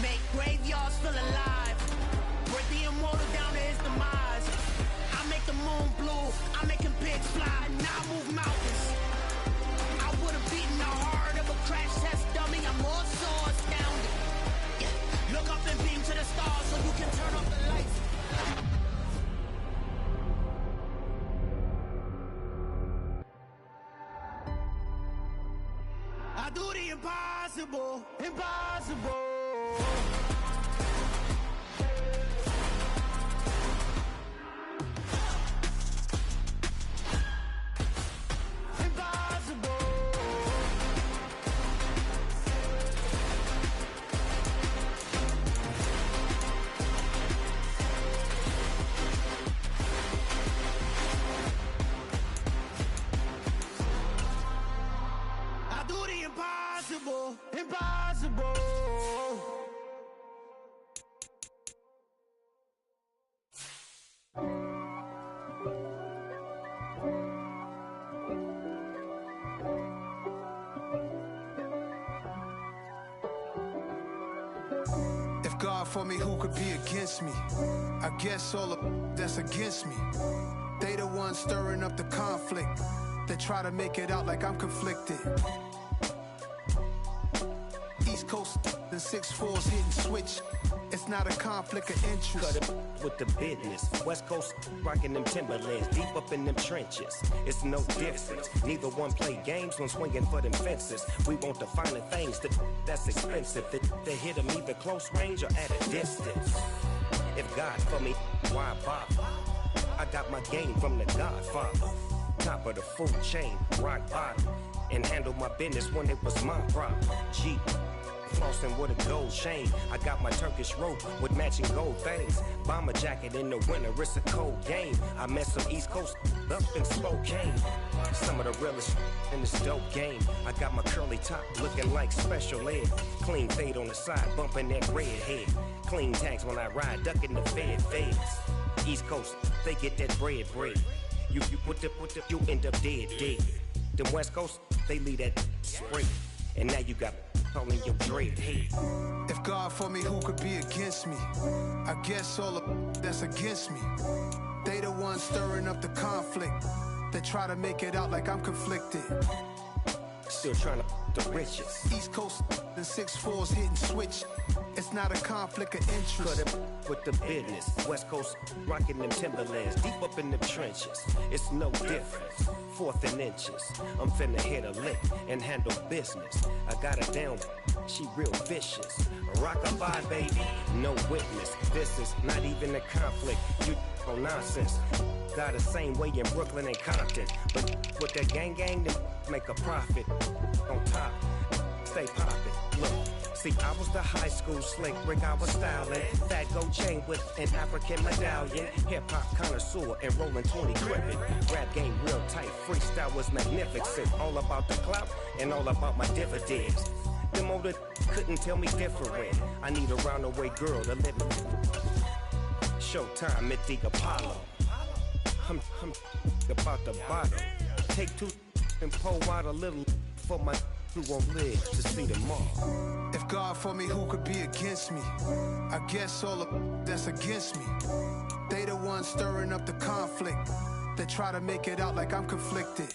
Make graveyards feel alive. Break the immortal down to his demise. I make the moon blue, I'm making pigs fly, and I move mountains. I would've beaten the heart of a crash test dummy. I'm more so astounded. Yeah. Look up and beam to the stars so you can turn off the lights. I do the impossible, impossible. Impossible. If God for me, who could be against me? I guess all of that's against me. They the ones stirring up the conflict. They try to make it out like I'm conflicted. East Coast and 6'4's hitting switch. It's not a conflict of interest. Cut it with the business. West Coast rocking them Timberlands, deep up in them trenches. It's no difference. Neither one play games when swinging for them fences. We want the finer things that's expensive. They hit them either close range or at a distance. If God for me, why bother? I got my game from the Godfather. Top of the food chain, rock bottom. And handle my business when it was my problem. G. Flossing with a gold chain. I got my Turkish rope with matching gold things. Bomber jacket in the winter, it's a cold game. I met some East Coast up in Spokane. Some of the realest in this dope game. I got my curly top looking like special ed. Clean fade on the side, bumping that red head. Clean tags when I ride, ducking the feds. East Coast, they get that bread. You end up dead. Them West Coast, they leave that spring. And now you got calling your dread head. If God for me, who could be against me? I guess all of that's against me. They the ones stirring up the conflict. They try to make it out like I'm conflicted. Still trying to the riches. East Coast and 6'4's hitting switch. It's not a conflict of interest. Cut it with the business. West Coast rocking them Timberlands, deep up in them trenches. It's no difference. 4th and inches. I'm finna hit a lick and handle business. I got her down, she real vicious. Rock-a-bye, baby, no witness. This is not even a conflict. You on nonsense. Got the same way in Brooklyn and Compton. But with that gang, then make a profit. On top, stay poppin'. Look. See, I was the high school slick Rick, I was styling. Fat gold chain with an African medallion. Hip-hop connoisseur and rolling 20 crippin'. Rap game real tight, freestyle was magnificent. All about the clout and all about my dividends. Them older couldn't tell me different. I need a roundaway girl to let me. Showtime at the Apollo. I'm about the bottom. Take 2 and pour out a little for my who won't live to see tomorrow. If God for me, who could be against me? I guess all of that's against me. They the ones stirring up the conflict. They try to make it out like I'm conflicted.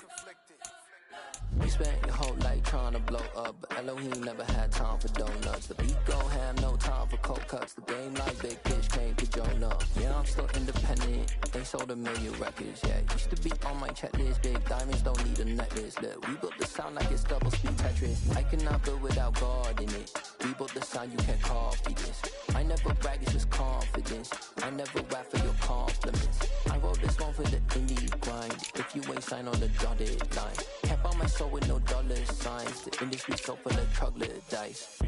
We spent your whole life trying to blow up, but Elohim never had time for donuts. The beat gon' have no time for cold cuts. The game like Big Fish came to join up. Yeah, I'm still independent. They sold 1 million records. Yeah, used to be on my checklist. Big diamonds don't need a necklace. Look, we built the sound like it's double speed Tetris. I cannot build without God in it. We built the sound, you can't copy this. I never brag, it's just confidence. I never rap for your compliments. I wrote this one for the indie grind. If you ain't signed on the dotted line, can't buy my soul with no dollar signs. The industry so full of troglodytes.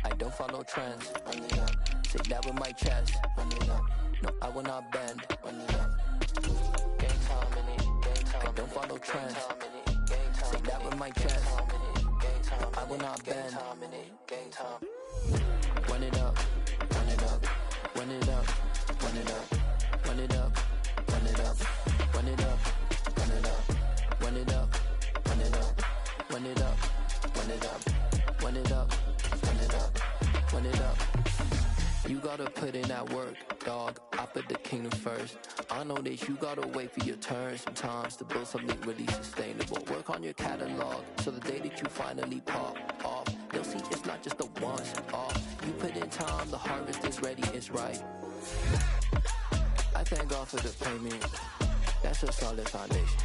I don't follow trends. Say that with my chest. No, I will not bend. Run it up. Game time in it. Game time. I don't follow trends. Say that with my chest. I will not bend. Game time. Run it up. Run it up. Run it up. Run it up. Run it up. Run it up. Run it up. Run it up. Run it up. Run it up. Run it up. Run it up. Run it up. Run it up. Run it up. You gotta put in that work, dog. I put the kingdom first. I know that you gotta wait for your turn sometimes to build something really sustainable. Work on your catalog, so the day that you finally pop off, they'll see it's not just a once off. You put in time, the harvest is ready, it's right. I thank God for the payment. That's a solid foundation.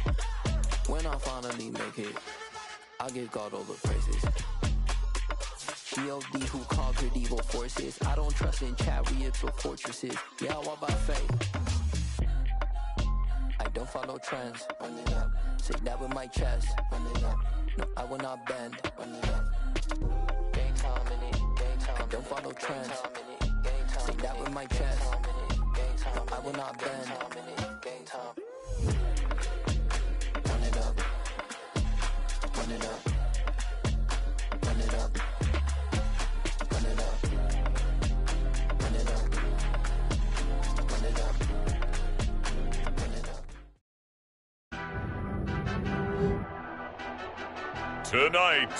When I finally make it, I give God all the praises. G.O.D. who conquered evil forces. I don't trust in chariots or fortresses. Yeah, I walk by faith. I don't follow trends. Run it up. Say that with my chest. Run it up. No, I will not bend. Run it up. Game time in it. Game time. I don't follow trends. Say that with my chest. No, I will not bend. Game time. Run it up. Run it up. Run it up. Run it up. Run it up. Run it up. Run it up. Tonight,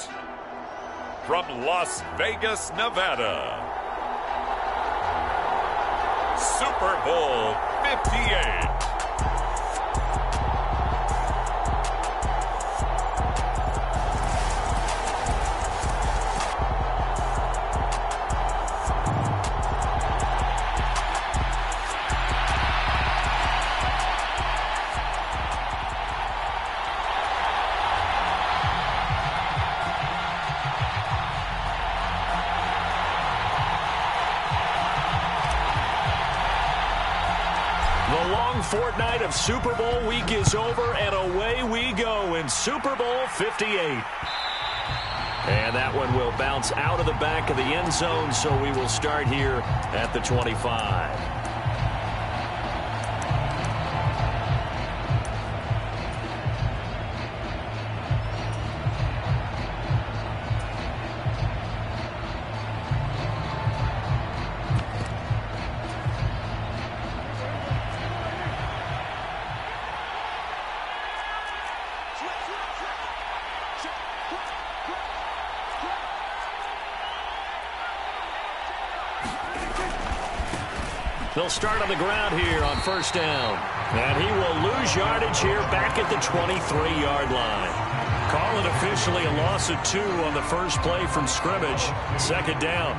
from Las Vegas, Nevada, Super Bowl 58. Fortnight of Super Bowl week is over, and away we go in Super Bowl 58. And that one will bounce out of the back of the end zone, so we will start here at the 25. They'll start on the ground here on first down. And he will lose yardage here back at the 23-yard line. Call it officially a loss of 2 on the first play from scrimmage. Second down.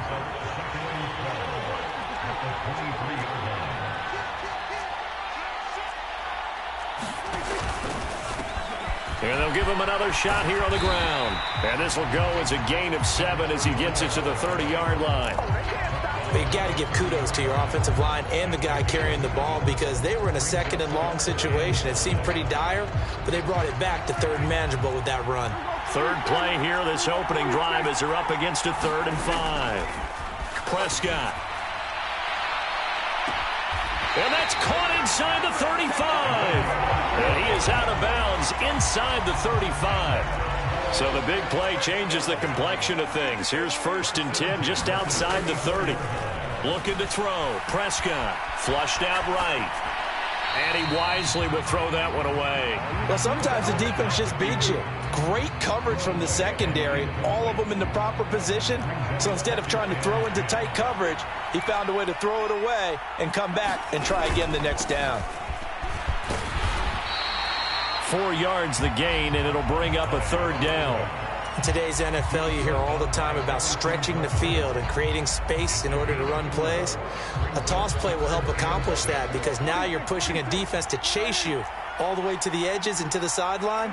And they'll give him another shot here on the ground. And this will go as a gain of 7 as he gets it to the 30-yard line. But you got to give kudos to your offensive line and the guy carrying the ball because they were in a second and long situation. It seemed pretty dire, but they brought it back to third and manageable with that run. Third play here, this opening drive as they're up against a 3rd and 5. Prescott. And that's caught inside the 35. And he is out of bounds inside the 35. So the big play changes the complexion of things. Here's 1st and 10 just outside the 30. Looking to throw. Prescott flushed out right. And he wisely will throw that one away. Well, sometimes the defense just beats you. Great coverage from the secondary. All of them in the proper position. So instead of trying to throw into tight coverage, he found a way to throw it away and come back and try again the next down. 4 yards the gain, and it'll bring up a 3rd down. In today's NFL, you hear all the time about stretching the field and creating space in order to run plays. A toss play will help accomplish that because now you're pushing a defense to chase you all the way to the edges and to the sideline.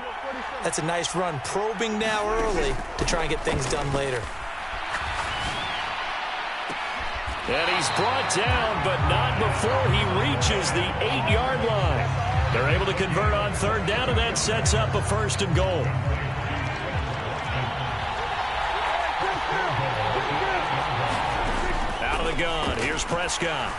That's a nice run, probing now early to try and get things done later. And he's brought down, but not before he reaches the 8-yard line. They're able to convert on 3rd down, and that sets up a 1st and goal. Out of the gun, here's Prescott.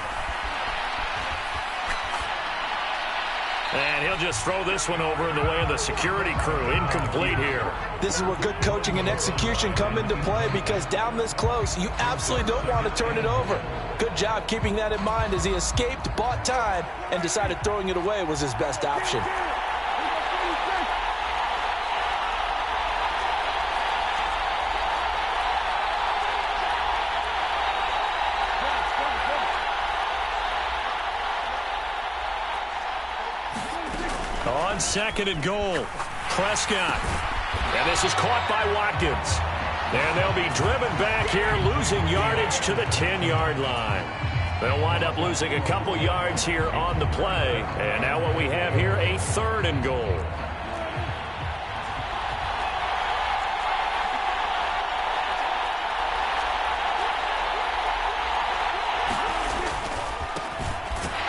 And he'll just throw this one over in the way of the security crew. Incomplete here. This is where good coaching and execution come into play, because down this close, you absolutely don't want to turn it over. Good job keeping that in mind as he escaped, bought time, and decided throwing it away was his best option. On second and goal, Prescott. And this is caught by Watkins. And they'll be driven back here, losing yardage to the 10-yard line. They'll wind up losing a couple yards here on the play. And now what we have here, a third and goal.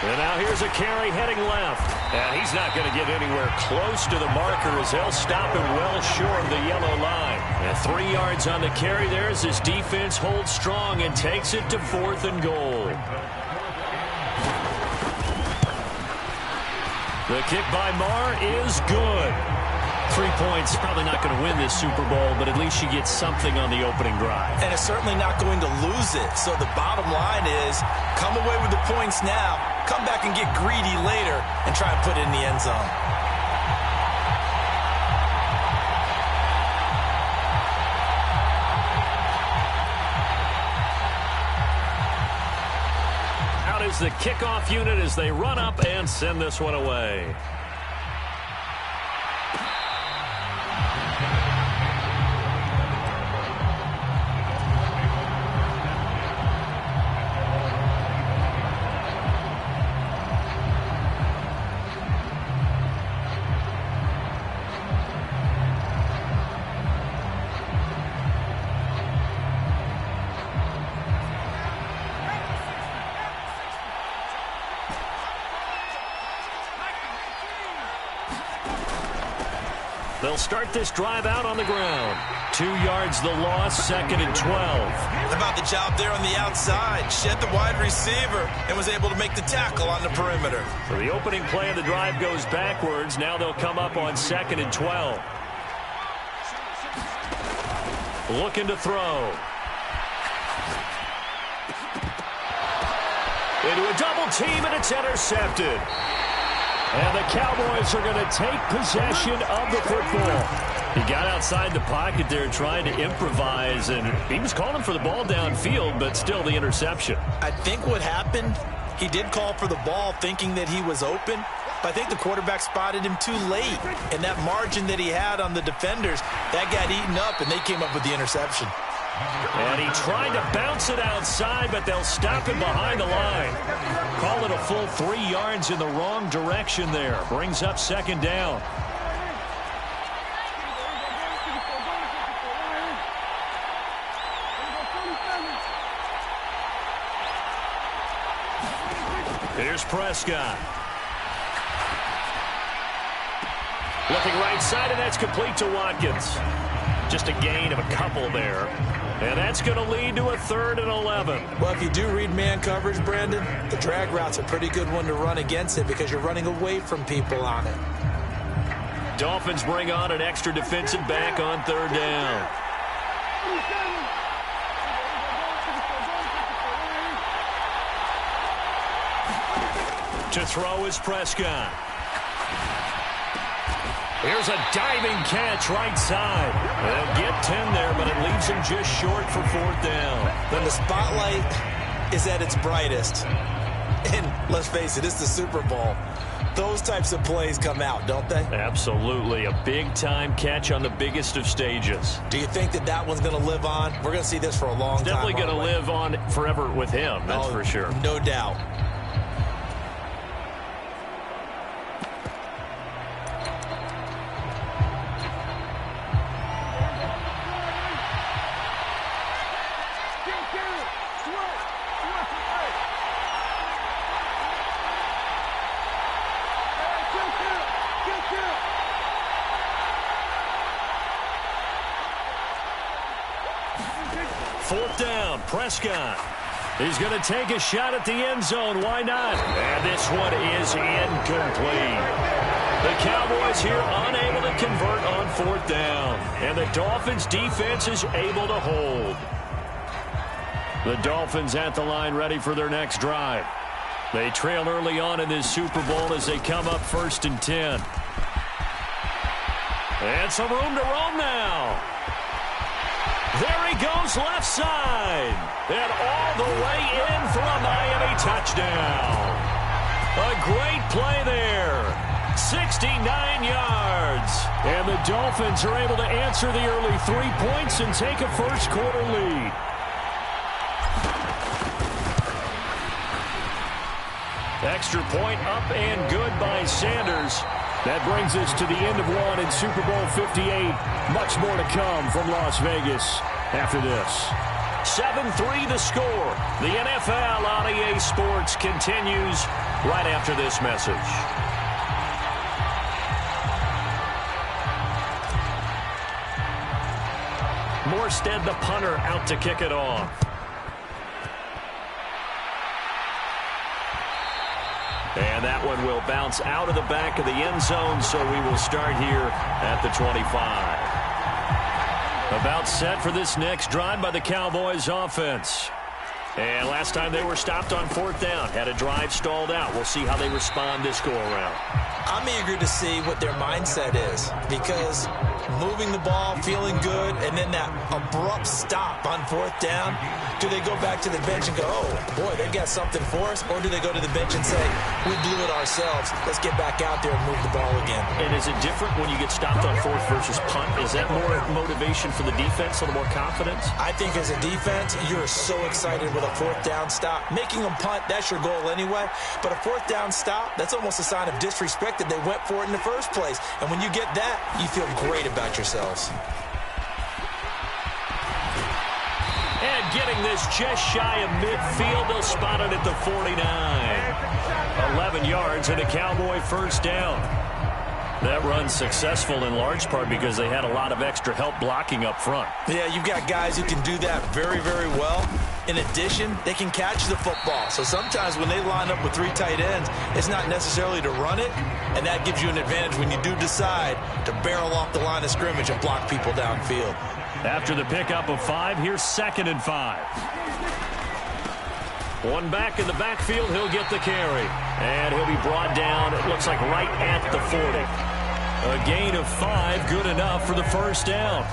And now here's a carry heading left. And he's not going to get anywhere close to the marker as they'll stop him well short of the yellow line. And 3 yards on the carry there as his defense holds strong and takes it to 4th and goal. The kick by Marr is good. 3 points, probably not going to win this Super Bowl, but at least she gets something on the opening drive. And it's certainly not going to lose it. So the bottom line is, come away with the points now, come back and get greedy later, and try and put it in the end zone. Out is the kickoff unit as they run up and send this one away. They'll start this drive out on the ground. 2 yards the loss, 2nd and 12. About the job there on the outside. Shed the wide receiver and was able to make the tackle on the perimeter. So the opening play of the drive goes backwards. Now they'll come up on 2nd and 12. Looking to throw. Into a double team, and it's intercepted. And the Cowboys are going to take possession of the football. He got outside the pocket there trying to improvise, and he was calling for the ball downfield, but still the interception. I think what happened, he did call for the ball thinking that he was open, but I think the quarterback spotted him too late. And that margin that he had on the defenders, that got eaten up, and they came up with the interception. And he tried to bounce it outside, but they'll stop him behind the line. Call it a full 3 yards in the wrong direction there. Brings up 2nd down. Here's Prescott. Looking right side, and that's complete to Watkins. Just a gain of a couple there. And that's going to lead to a 3rd and 11. Well, if you do read man coverage, Brandon, the drag route's a pretty good one to run against it because you're running away from people on it. Dolphins bring on an extra defensive back on 3rd down. To throw is Prescott. Here's a diving catch right side. They'll get 10 there, but it leaves him just short for 4th down. When the spotlight is at its brightest, and let's face it, it's the Super Bowl, those types of plays come out, don't they? Absolutely. A big-time catch on the biggest of stages. Do you think that that one's going to live on? We're going to see this for a long time. Definitely going to live on forever with him, that's for sure. No doubt. Fourth down, Prescott. He's going to take a shot at the end zone. Why not? And this one is incomplete. The Cowboys here unable to convert on 4th down. And the Dolphins defense is able to hold. The Dolphins at the line ready for their next drive. They trail early on in this Super Bowl as they come up 1st and 10. And some room to roam now. There he goes left side. And all the way in for a Miami touchdown. A great play there. 69 yards. And the Dolphins are able to answer the early 3 points and take a first quarter lead. Extra point up and good by Sanders. That brings us to the end of one in Super Bowl 58. Much more to come from Las Vegas after this. 7-3 the score. The NFL on EA Sports continues right after this message. Morstead, the punter, out to kick it off. And that one will bounce out of the back of the end zone, so we will start here at the 25. About set for this next drive by the Cowboys offense. And last time they were stopped on 4th down, had a drive stalled out. We'll see how they respond this go-around. I'm eager to see what their mindset is, because moving the ball, feeling good, and then that abrupt stop on 4th down, do they go back to the bench and go, oh, boy, they've got something for us, or do they go to the bench and say, we blew it ourselves, let's get back out there and move the ball again? And is it different when you get stopped on 4th versus punt? Is that more motivation for the defense, a little more confidence? I think as a defense, you're so excited with a 4th down stop. Making them punt, that's your goal anyway, but a 4th down stop, that's almost a sign of disrespect that they went for it in the first place. And when you get that, you feel great about yourselves. And getting this just shy of midfield, they'll spot it at the 49. 11 yards and a Cowboy first down. That run's successful in large part because they had a lot of extra help blocking up front. Yeah, you've got guys who can do that very, very well. In addition, they can catch the football. So sometimes when they line up with 3 tight ends, it's not necessarily to run it, and that gives you an advantage when you do decide to barrel off the line of scrimmage and block people downfield. After the pickup of 5, here's 2nd and 5. One back in the backfield, he'll get the carry. And he'll be brought down, it looks like right at the 40. A gain of 5, good enough for the first down.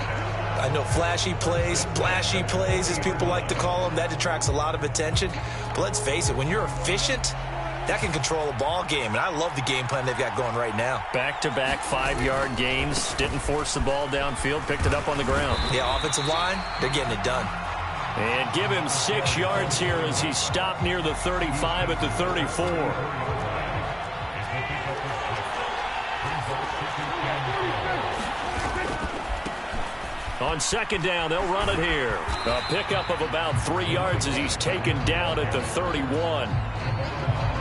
I know flashy plays, splashy plays, as people like to call them, that attracts a lot of attention. But let's face it, when you're efficient, that can control a ball game. And I love the game plan they've got going right now. Back-to-back 5-yard gains, didn't force the ball downfield, picked it up on the ground. Yeah, offensive line, they're getting it done. And give him 6 yards here as he stopped near the 35 at the 34. On 2nd down, they'll run it here. A pickup of about 3 yards as he's taken down at the 31.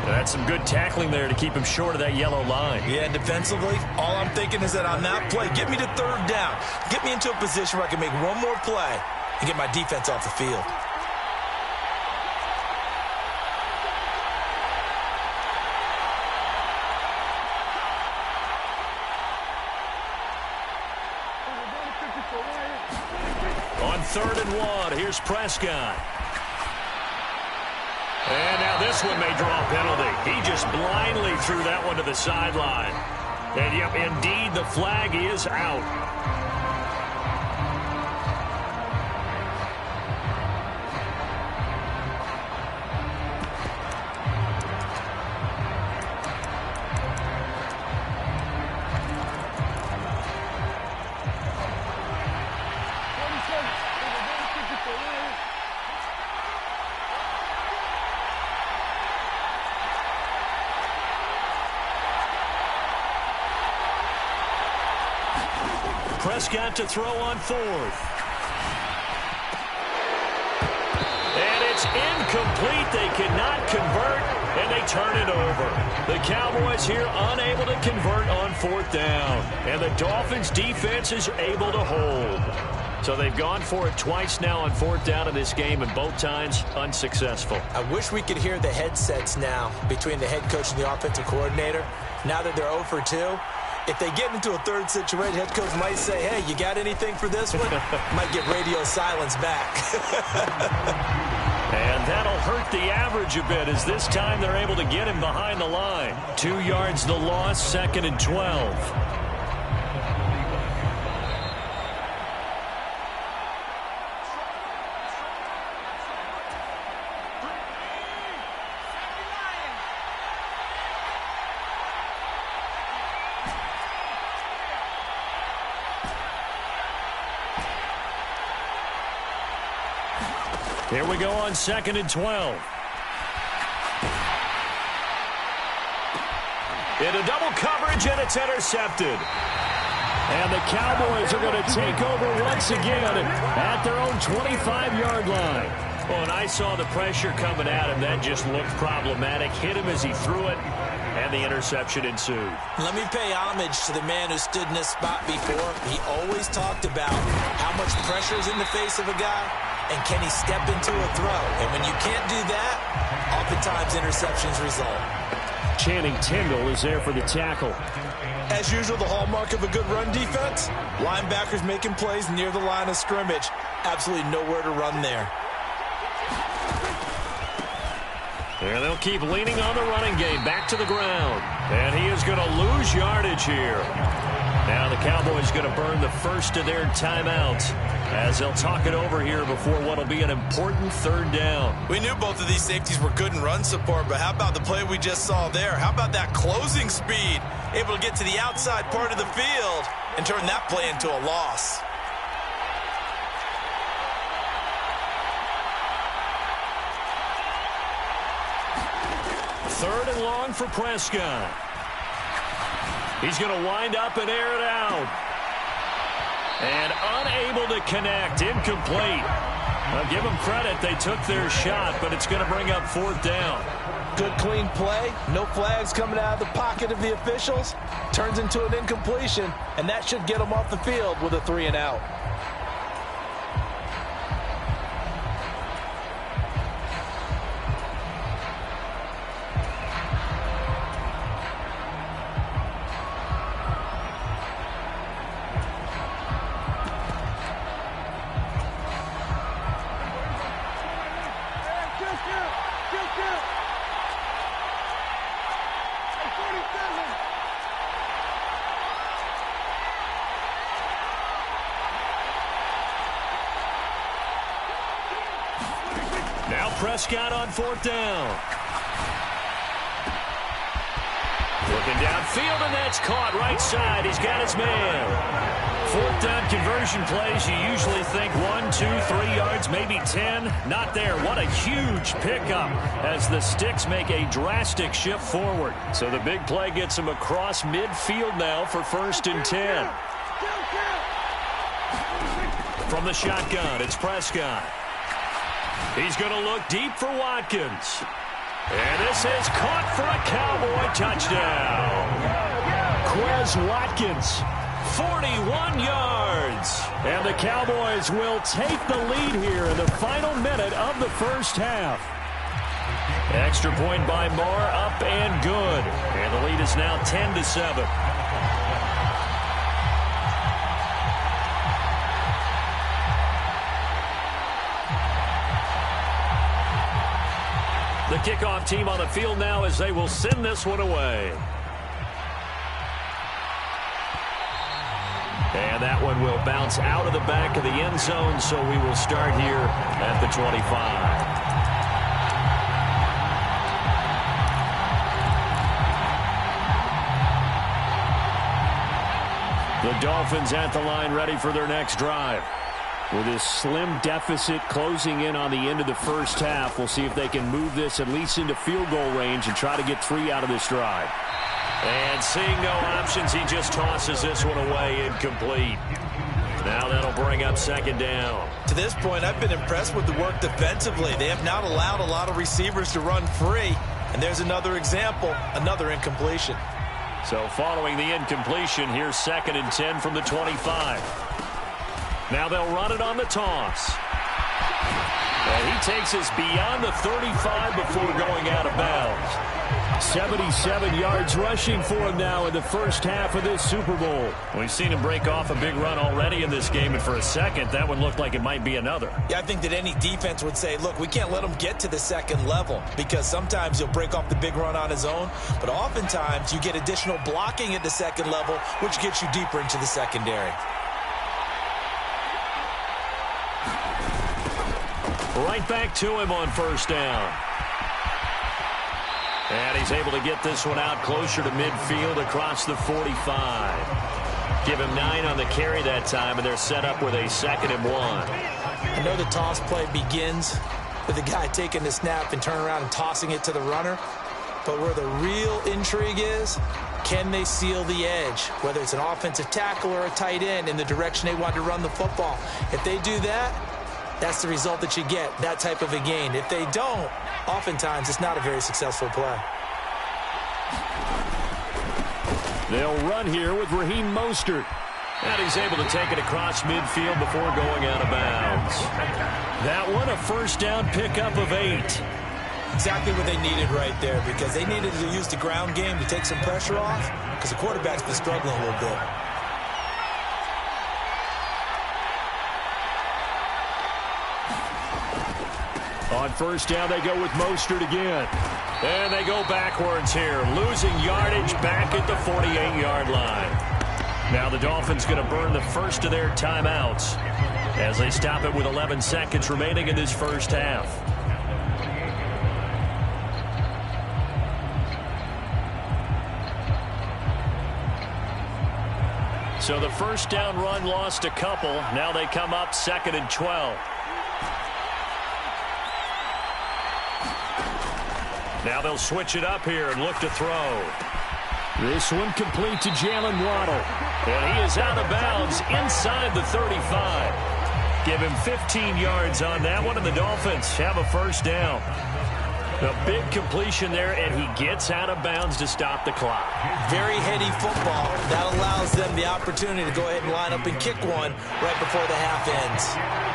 That's some good tackling there to keep him short of that yellow line. Yeah, defensively, all I'm thinking is that on that play, get me to 3rd down. Get me into a position where I can make one more play and get my defense off the field. On 3rd and 1, here's Prescott. And now this one may draw a penalty. He just blindly threw that one to the sideline. And yep, indeed, the flag is out. Prescott to throw on 4th. And it's incomplete. They cannot convert, and they turn it over. The Cowboys here unable to convert on 4th down. And the Dolphins defense is able to hold. So they've gone for it twice now on 4th down in this game, and both times unsuccessful. I wish we could hear the headsets now between the head coach and the offensive coordinator. Now that they're 0 for 2, if they get into a third situation, head coach might say, hey, you got anything for this one? Might get radio silence back. And that'll hurt the average a bit, as this time they're able to get him behind the line. 2 yards the loss, 2nd and 12. Here we go on 2nd and 12. Into double coverage, and it's intercepted. And the Cowboys are going to take over once again at their own 25-yard line. Well, and I saw the pressure coming at him. That just looked problematic. Hit him as he threw it, and the interception ensued. Let me pay homage to the man who stood in this spot before. He always talked about how much pressure is in the face of a guy, and can he step into a throw? And when you can't do that, oftentimes interceptions result. Channing Tindall is there for the tackle. As usual, the hallmark of a good run defense, linebackers making plays near the line of scrimmage. Absolutely nowhere to run there. And they'll keep leaning on the running game, back to the ground. And he is going to lose yardage here. Now the Cowboys going to burn the first of their timeouts as they'll talk it over here before what will be an important 3rd down. We knew both of these safeties were good in run support, but how about the play we just saw there? How about that closing speed? Able to get to the outside part of the field and turn that play into a loss. Third and long for Prescott. He's going to wind up and air it out. And unable to connect. Incomplete. I'll give them credit. They took their shot, but it's going to bring up 4th down. Good, clean play. No flags coming out of the pocket of the officials. Turns into an incompletion, and that should get them off the field with a 3 and out. Prescott on 4th down. Looking downfield, and that's caught right side. He's got his man. 4th down conversion plays, you usually think 1, 2, 3 yards, maybe 10. Not there. What a huge pickup as the Sticks make a drastic shift forward. So the big play gets him across midfield now for 1st and 10. From the shotgun, it's Prescott. He's going to look deep for Watkins. And this is caught for a Cowboy touchdown. Quez Watkins, 41 yards. And the Cowboys will take the lead here in the final minute of the first half. Extra point by Marr, up and good. And the lead is now 10-7. The kickoff team on the field now as they will send this one away. And that one will bounce out of the back of the end zone, so we will start here at the 25. The Dolphins at the line, ready for their next drive. With this slim deficit closing in on the end of the first half, we'll see if they can move this at least into field goal range and try to get 3 out of this drive. And seeing no options, he just tosses this one away, incomplete. Now that'll bring up 2nd down. To this point, I've been impressed with the work defensively. They have not allowed a lot of receivers to run free. And there's another example, another incompletion. So following the incompletion, here's 2nd and 10 from the 25. Now they'll run it on the toss. And he takes us beyond the 35 before going out of bounds. 77 yards rushing for him now in the first half of this Super Bowl. We've seen him break off a big run already in this game, and for a second, that one looked like it might be another. Yeah, I think that any defense would say, look, we can't let him get to the second level, because sometimes he'll break off the big run on his own, but oftentimes you get additional blocking at the second level, which gets you deeper into the secondary. Right back to him on first down. And he's able to get this one out closer to midfield across the 45. Give him 9 on the carry that time, and they're set up with a 2nd and 1. I know the toss play begins with the guy taking the snap and turning around and tossing it to the runner. But where the real intrigue is, can they seal the edge? Whether it's an offensive tackle or a tight end in the direction they want to run the football. If they do that, that's the result that you get, that type of a gain. If they don't, oftentimes it's not a very successful play. They'll run here with Raheem Mostert. And he's able to take it across midfield before going out of bounds. That one, a first down pickup of 8. Exactly what they needed right there, because they needed to use the ground game to take some pressure off, because the quarterback's been struggling a little bit. On first down, they go with Mostert again. And they go backwards here, losing yardage back at the 48-yard line. Now the Dolphins going to burn the first of their timeouts as they stop it with 11 seconds remaining in this first half. So the first down run lost a couple. Now they come up 2nd and 12. Now they'll switch it up here and look to throw. This one complete to Jalen Waddle. And he is out of bounds inside the 35. Give him 15 yards on that one, and the Dolphins have a first down. A big completion there, and he gets out of bounds to stop the clock. Very heady football. That allows them the opportunity to go ahead and line up and kick one right before the half ends.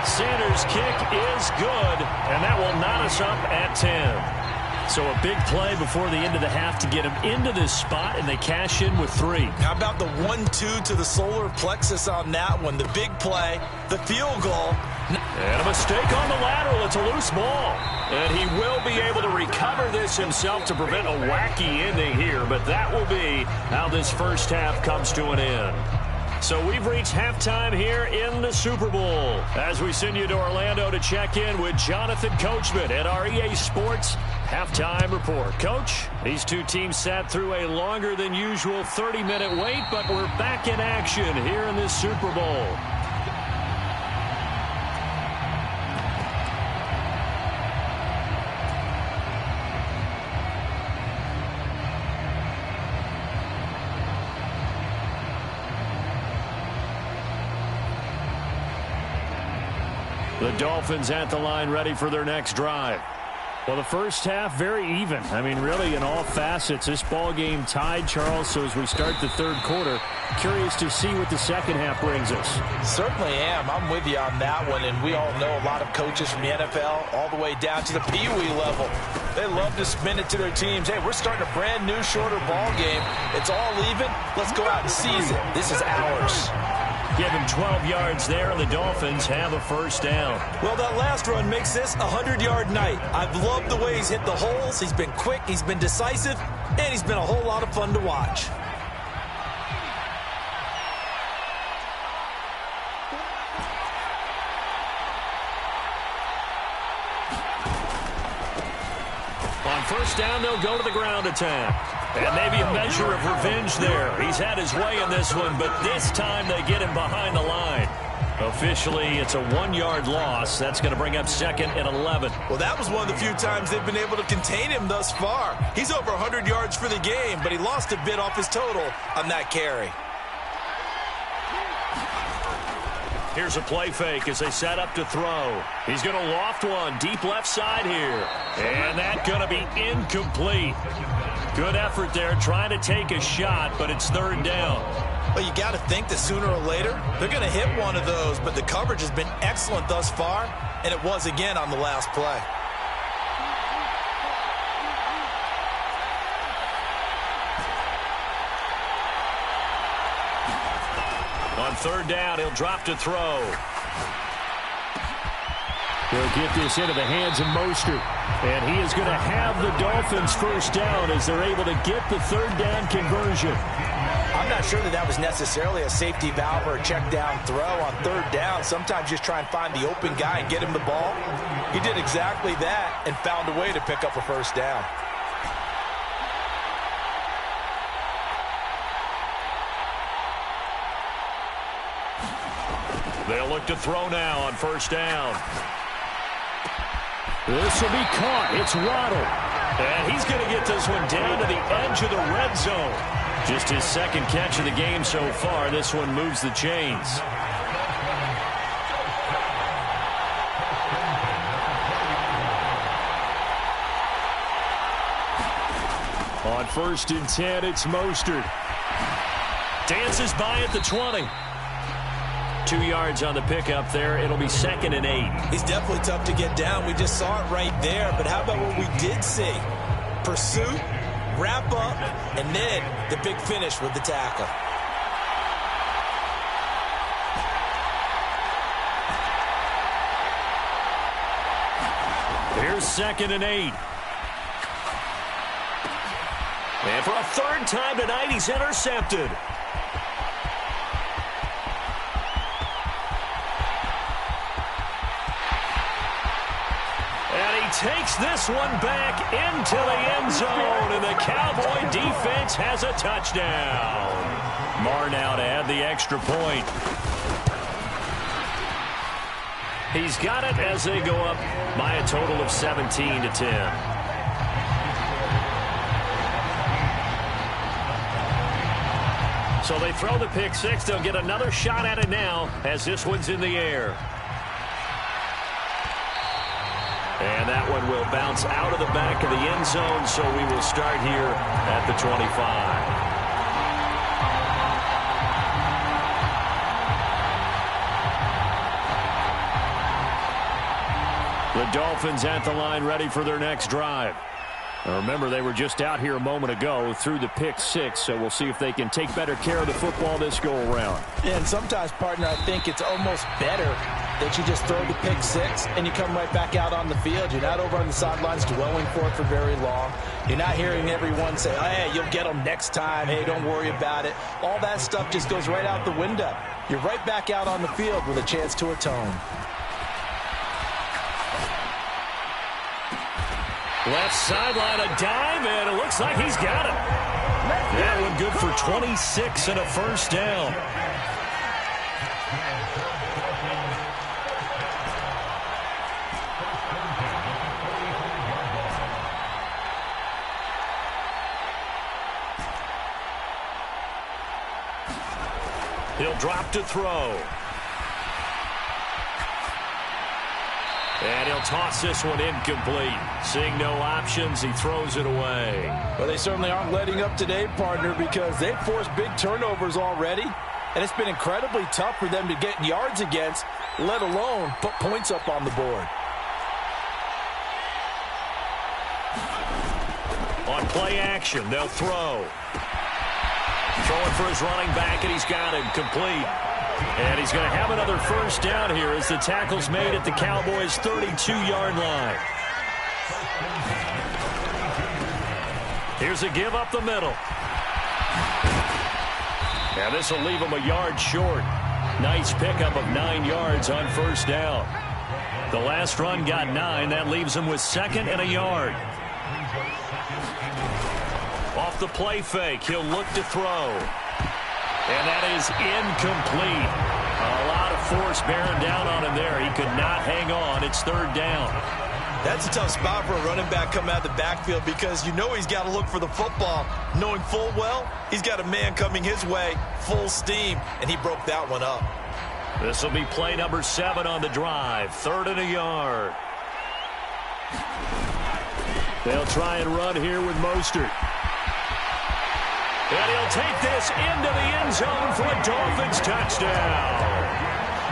Sanders' kick is good, and that will knot us up at 10. So a big play before the end of the half to get him into this spot, and they cash in with 3. How about the 1-2 to the solar plexus on that one? The big play, the field goal. And a mistake on the lateral. It's a loose ball. And he will be able to recover this himself to prevent a wacky ending here, but that will be how this first half comes to an end. So we've reached halftime here in the Super Bowl as we send you to Orlando to check in with Jonathan Coachman at our EA Sports Halftime Report. Coach, these two teams sat through a longer than usual 30-minute wait, but we're back in action here in this Super Bowl. The Dolphins at the line ready for their next drive. Well, the first half, very even. I mean, really, in all facets, this ball game tied, Charles. So as we start the third quarter, curious to see what the second half brings us. Certainly am. I'm with you on that one. And we all know a lot of coaches from the NFL all the way down to the Pee Wee level. They love to spin it to their teams. Hey, we're starting a brand new, shorter ball game. It's all even. Let's go out and seize it. This is ours. Give him 12 yards there, and the Dolphins have a first down. Well, that last run makes this a 100-yard night. I've loved the way he's hit the holes. He's been quick, he's been decisive, and he's been a whole lot of fun to watch. On first down, they'll go to the ground attack. And maybe a measure of revenge there. He's had his way in this one, but this time they get him behind the line. Officially, it's a 1-yard loss. That's going to bring up 2nd and 11. Well, that was one of the few times they've been able to contain him thus far. He's over 100 yards for the game, but he lost a bit off his total on that carry. Here's a play fake as they set up to throw. He's going to loft one deep left side here. And that's going to be incomplete. Good effort there trying to take a shot, but it's third down. Well, you got to think that sooner or later, they're going to hit one of those, but the coverage has been excellent thus far, and it was again on the last play. On third down, he'll drop to throw. He'll get this into the hands of Mostert. And he is going to have the Dolphins first down as they're able to get the third down conversion. I'm not sure that was necessarily a safety valve or a check down throw on third down. Sometimes just try and find the open guy and get him the ball. He did exactly that and found a way to pick up a first down. They'll look to throw now on first down. This will be caught. It's Waddle. And he's going to get this one down to the edge of the red zone. Just his second catch of the game so far. This one moves the chains. On 1st and 10, it's Mostert. Dances by at the 20. 2 yards on the pickup there. It'll be 2nd and 8. He's definitely tough to get down. We just saw it right there. But how about what we did see? Pursuit, wrap up, and then the big finish with the tackle. Here's 2nd and 8. And for a third time tonight, he's intercepted. Takes this one back into the end zone, and the Cowboy defense has a touchdown. Marr now to add the extra point. He's got it as they go up by a total of 17-10. So they throw the pick six. They'll get another shot at it now as this one's in the air. And that one will bounce out of the back of the end zone, so we will start here at the 25. The Dolphins at the line, ready for their next drive. Now remember, they were just out here a moment ago through the pick six, so we'll see if they can take better care of the football this go-around. And sometimes, partner, I think it's almost better that you just throw the pick six and you come right back out on the field. You're not over on the sidelines dwelling for it for very long. You're not hearing everyone say, hey, you'll get them next time. Hey, don't worry about it. All that stuff just goes right out the window. You're right back out on the field with a chance to atone. Left sideline, a dive, and it looks like he's got it. That one good for 26 and a first down. He'll drop to throw. And he'll toss this one incomplete. Seeing no options, he throws it away. Well, they certainly aren't letting up today, partner, because they've forced big turnovers already. And it's been incredibly tough for them to get yards against, let alone put points up on the board. On play action, they'll throw. Throwing for his running back, and he's got him complete. And he's going to have another first down here as the tackle's made at the Cowboys' 32-yard line. Here's a give up the middle. And this will leave him a yard short. Nice pickup of 9 yards on first down. The last run got 9. That leaves him with 2nd and a yard. Off the play fake, he'll look to throw. And that is incomplete. A lot of force bearing down on him there. He could not hang on. It's 3rd down. That's a tough spot for a running back coming out of the backfield because you know he's got to look for the football, knowing full well he's got a man coming his way, full steam, and he broke that one up. This will be play number 7 on the drive. 3rd and a yard. They'll try and run here with Mostert. And he'll take this into the end zone for a Dolphins touchdown.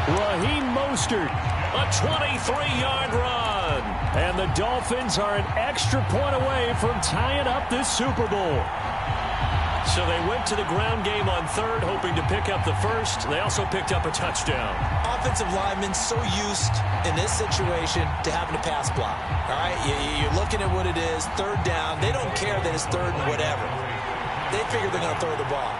Raheem Mostert, a 23-yard run. And the Dolphins are an extra point away from tying up this Super Bowl. So they went to the ground game on third, hoping to pick up the first. They also picked up a touchdown. Offensive linemen so used in this situation to having to pass block. All right, you're looking at what it is, third down. They don't care that it's third and whatever. They figure they're going to throw the ball.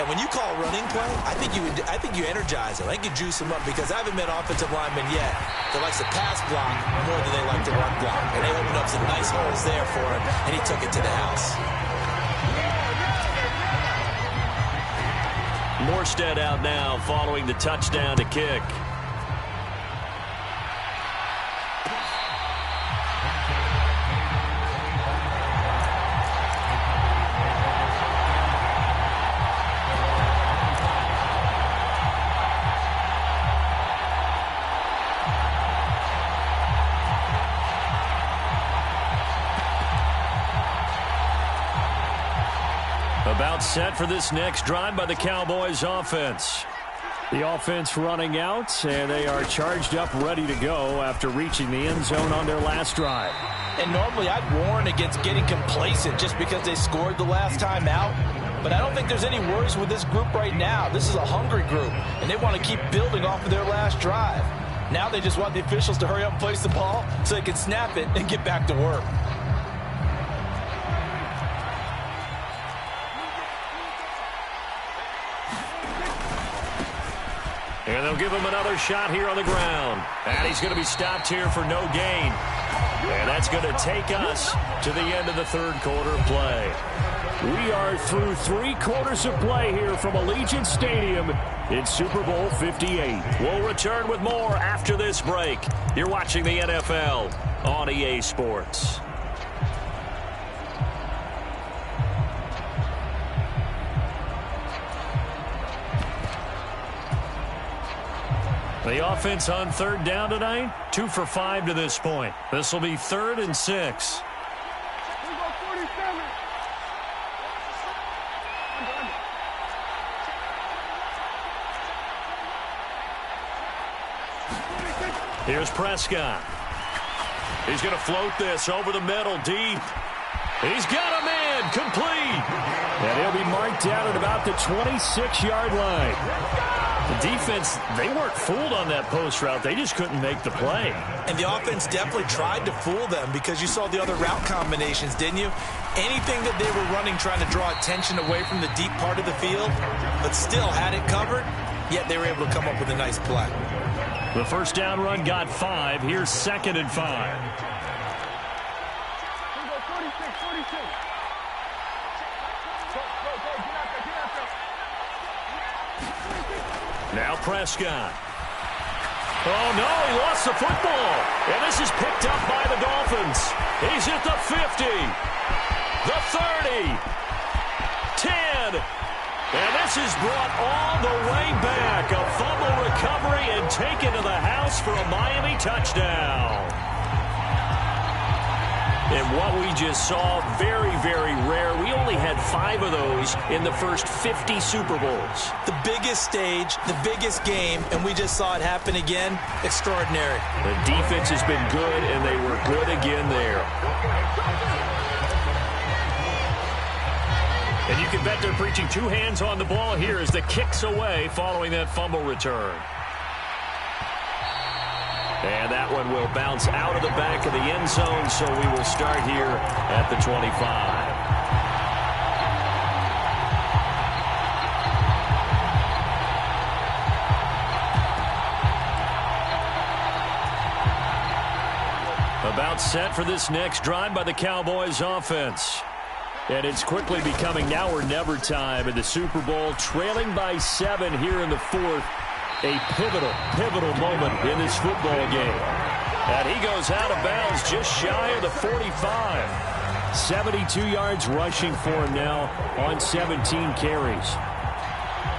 And when you call a running play, I think you energize them. I think you juice them up, because I haven't met offensive linemen yet that likes to pass block more than they like to run block. And they opened up some nice holes there for him, and he took it to the house. Morstead out now following the touchdown to kick. About set for this next drive by the Cowboys offense. The offense running out, and they are charged up, ready to go after reaching the end zone on their last drive. And normally I'd warn against getting complacent just because they scored the last time out. But I don't think there's any worries with this group right now. This is a hungry group, and they want to keep building off of their last drive. Now they just want the officials to hurry up and place the ball so they can snap it and get back to work. And they'll give him another shot here on the ground. And he's going to be stopped here for no gain. And that's going to take us to the end of the third quarter play. We are through 3 quarters of play here from Allegiant Stadium in Super Bowl 58. We'll return with more after this break. You're watching the NFL on EA Sports. The offense on third down tonight, 2 for 5 to this point. This will be 3rd and 6. Here's Prescott. He's going to float this over the middle, deep. He's got a man, complete. And he'll be marked down at about the 26-yard line. The defense, they weren't fooled on that post route. They just couldn't make the play. And the offense definitely tried to fool them, because you saw the other route combinations, didn't you? Anything that they were running trying to draw attention away from the deep part of the field, but still had it covered, yet they were able to come up with a nice play. The first down run got 5. Here's 2nd and 5. Now Prescott. Oh, no, he lost the football. And this is picked up by the Dolphins. He's at the 50, the 30, 10. And this is brought all the way back. A fumble recovery and taken to the house for a Miami touchdown. And what we just saw, very, very rare. We only had 5 of those in the first 50 Super Bowls. The biggest stage, the biggest game, and we just saw it happen again. Extraordinary. The defense has been good, and they were good again there. And you can bet they're preaching 2 hands on the ball here as the kick's away following that fumble return. And that one will bounce out of the back of the end zone, so we will start here at the 25. About set for this next drive by the Cowboys offense. And it's quickly becoming now or never time in the Super Bowl, trailing by 7 here in the 4th. A pivotal moment in this football game. And he goes out of bounds just shy of the 45. 72 yards rushing for him now on 17 carries.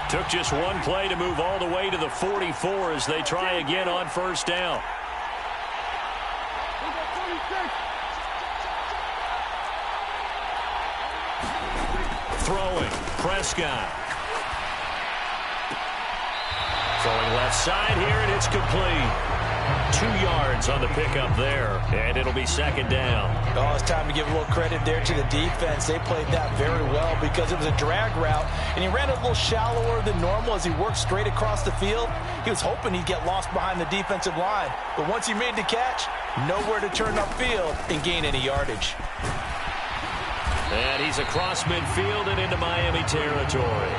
Took just one play to move all the way to the 44 as they try again on first down. Throwing. Prescott. Throwing left side here, and it's complete. 2 yards on the pickup there, and it'll be second down. Oh, it's time to give a little credit there to the defense. They played that very well because it was a drag route, and he ran a little shallower than normal as he worked straight across the field. He was hoping he'd get lost behind the defensive line, but once he made the catch, nowhere to turn upfield and gain any yardage. And he's across midfield and into Miami territory.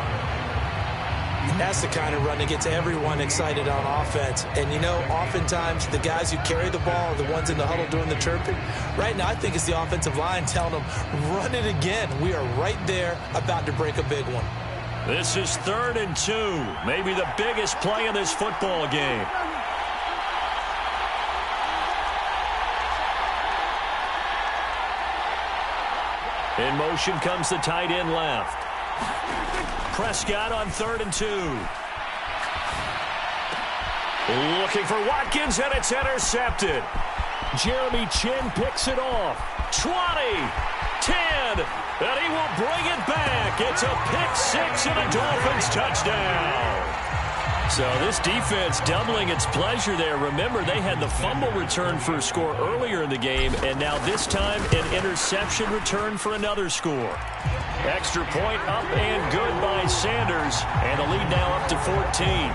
That's the kind of run that gets everyone excited on offense. And, you know, oftentimes the guys who carry the ball are the ones in the huddle doing the chirping. Right now, I think it's the offensive line telling them, run it again. We are right there about to break a big one. This is 3rd and 2. Maybe the biggest play in this football game. In motion comes the tight end left. Prescott on 3rd and 2. Looking for Watkins, and it's intercepted. Jeremy Chin picks it off. 20, 10, and he will bring it back. It's a pick-6 and a Dolphins touchdown. So this defense doubling its pleasure there. Remember, they had the fumble return for a score earlier in the game, and now this time an interception return for another score. Extra point up and good by Sanders, and the lead now up to 14.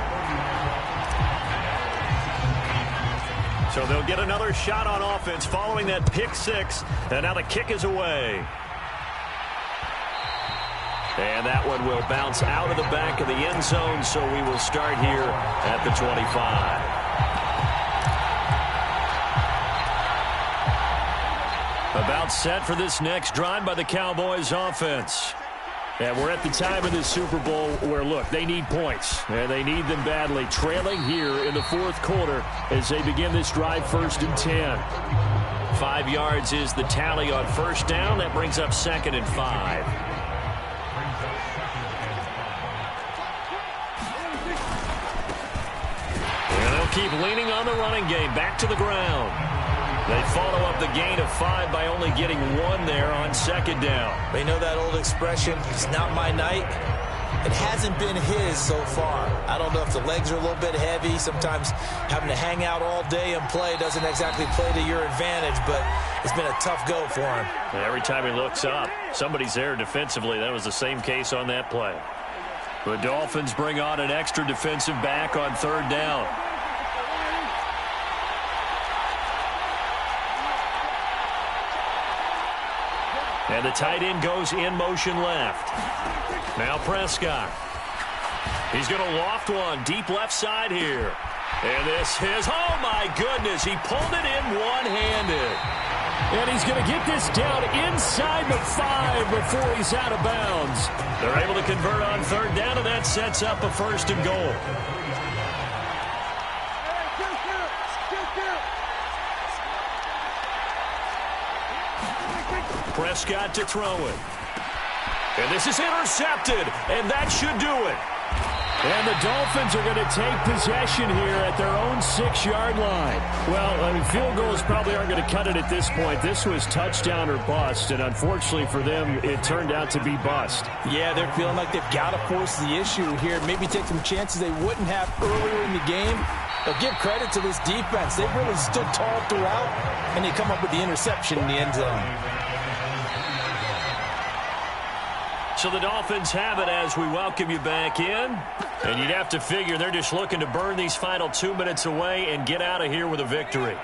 So they'll get another shot on offense following that pick-6, and now the kick is away. And that one will bounce out of the back of the end zone, so we will start here at the 25. About set for this next drive by the Cowboys offense. And we're at the time of this Super Bowl where, look, they need points, and they need them badly. Trailing here in the 4th quarter as they begin this drive 1st and 10. 5 yards is the tally on 1st down. That brings up 2nd and 5. Keep leaning on the running game. Back to the ground. They follow up the gain of 5 by only getting 1 there on 2nd down. They know that old expression, it's not my night. It hasn't been his so far. I don't know if the legs are a little bit heavy. Sometimes having to hang out all day and play doesn't exactly play to your advantage, but it's been a tough go for him. Every time he looks up, somebody's there defensively. That was the same case on that play. The Dolphins bring on an extra defensive back on 3rd down. And the tight end goes in motion left. Now Prescott. He's going to loft one deep left side here. And this is, oh my goodness, he pulled it in one-handed. And he's going to get this down inside the 5 before he's out of bounds. They're able to convert on 3rd down, and that sets up a 1st and goal. Prescott to throw it. And this is intercepted, and that should do it. And the Dolphins are going to take possession here at their own 6-yard line. Well, I mean, field goals probably aren't going to cut it at this point. This was touchdown or bust, and unfortunately for them, it turned out to be bust. Yeah, they're feeling like they've got to force the issue here. Maybe take some chances they wouldn't have earlier in the game. But give credit to this defense. They really stood tall throughout, and they come up with the interception in the end zone. So the Dolphins have it as we welcome you back in. And you'd have to figure they're just looking to burn these final 2 minutes away and get out of here with a victory.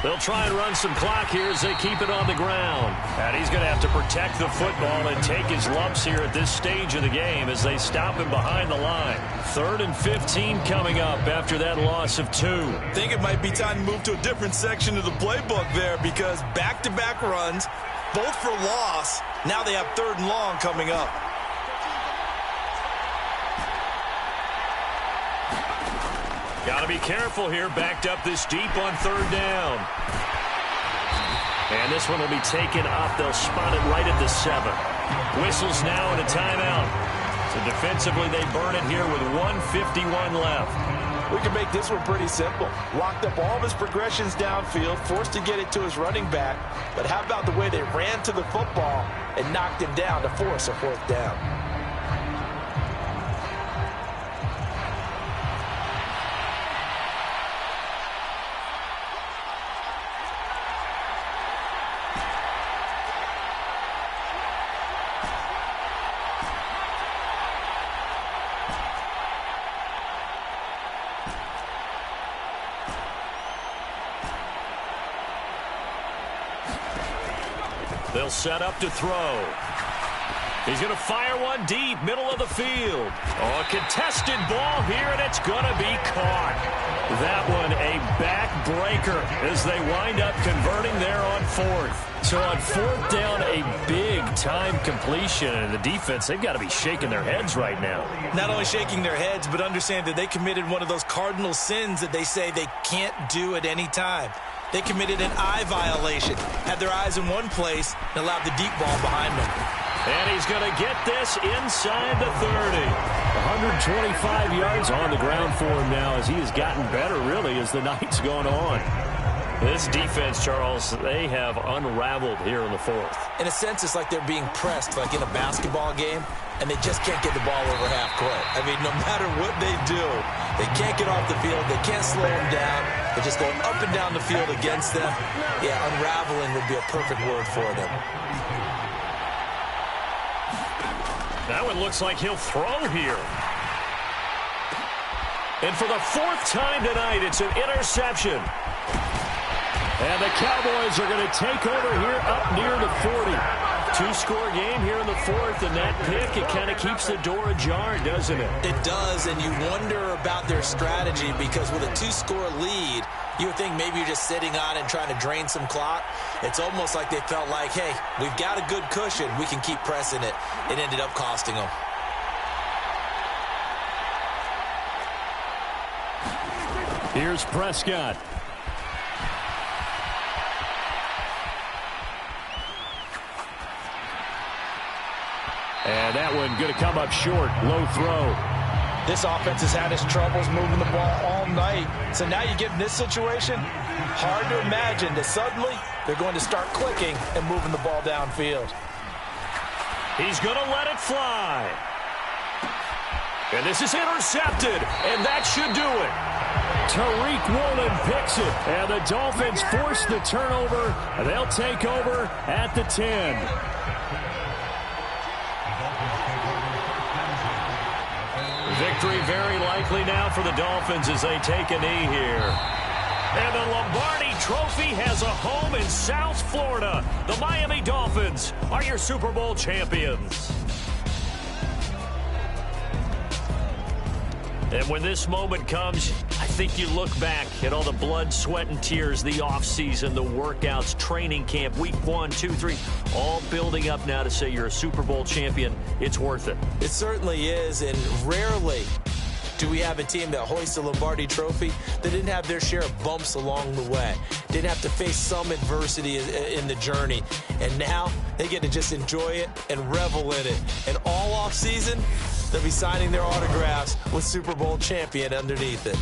They'll try and run some clock here as they keep it on the ground. And he's going to have to protect the football and take his lumps here at this stage of the game as they stop him behind the line. 3rd and 15 coming up after that loss of 2. I think it might be time to move to a different section of the playbook there because back-to-back runs, both for loss. Now they have 3rd and long coming up. Got to be careful here, backed up this deep on 3rd down. And this one will be taken up. They'll spot it right at the 7. Whistles now and a timeout. So defensively, they burn it here with 1:51 left. We can make this one pretty simple. Locked up all of his progressions downfield, forced to get it to his running back. But how about the way they ran to the football and knocked him down to force a 4th down? They'll set up to throw. He's going to fire one deep, middle of the field. Oh, a contested ball here, and it's going to be caught. That one a backbreaker as they wind up converting there on 4th. So on 4th down, a big-time completion. And the defense, they've got to be shaking their heads right now. Not only shaking their heads, but understand that they committed one of those cardinal sins that they say they can't do at any time. They committed an eye violation, had their eyes in one place, and allowed the deep ball behind them. And he's going to get this inside the 30. 125 yards on the ground for him now as he has gotten better, really, as the night's gone on. This defense, Charles, they have unraveled here in the 4th. In a sense, it's like they're being pressed, like in a basketball game, and they just can't get the ball over half court. I mean, no matter what they do, they can't get off the field. They can't slow them down. They're just going up and down the field against them. Yeah, unraveling would be a perfect word for them. That one looks like he'll throw here. And for the 4th time tonight, it's an interception. And the Cowboys are going to take over here up near the 40. 2-score game here in the 4th, and that pick, it kind of keeps the door ajar, doesn't it? It does, and you wonder about their strategy because with a 2-score lead, you would think maybe you're just sitting on it and trying to drain some clock. It's almost like they felt like, hey, we've got a good cushion. We can keep pressing it. It ended up costing them. Here's Prescott. And that one going to come up short. Low throw. This offense has had its troubles moving the ball all night. So now you get in this situation, hard to imagine that suddenly they're going to start clicking and moving the ball downfield. He's going to let it fly. And this is intercepted, and that should do it. Tariq Woolen picks it, and the Dolphins force the turnover, and they'll take over at the 10. Victory very likely now for the Dolphins as they take a knee here. And the Lombardi Trophy has a home in South Florida. The Miami Dolphins are your Super Bowl champions. And when this moment comes, I think you look back at all the blood, sweat, and tears, the offseason, the workouts, training camp, week 1, 2, 3, all building up now to say you're a Super Bowl champion. It's worth it. It certainly is, and rarely do we have a team that hoists a Lombardi Trophy that didn't have their share of bumps along the way, didn't have to face some adversity in the journey, and now they get to just enjoy it and revel in it. And all offseason, they'll be signing their autographs with Super Bowl champion underneath it.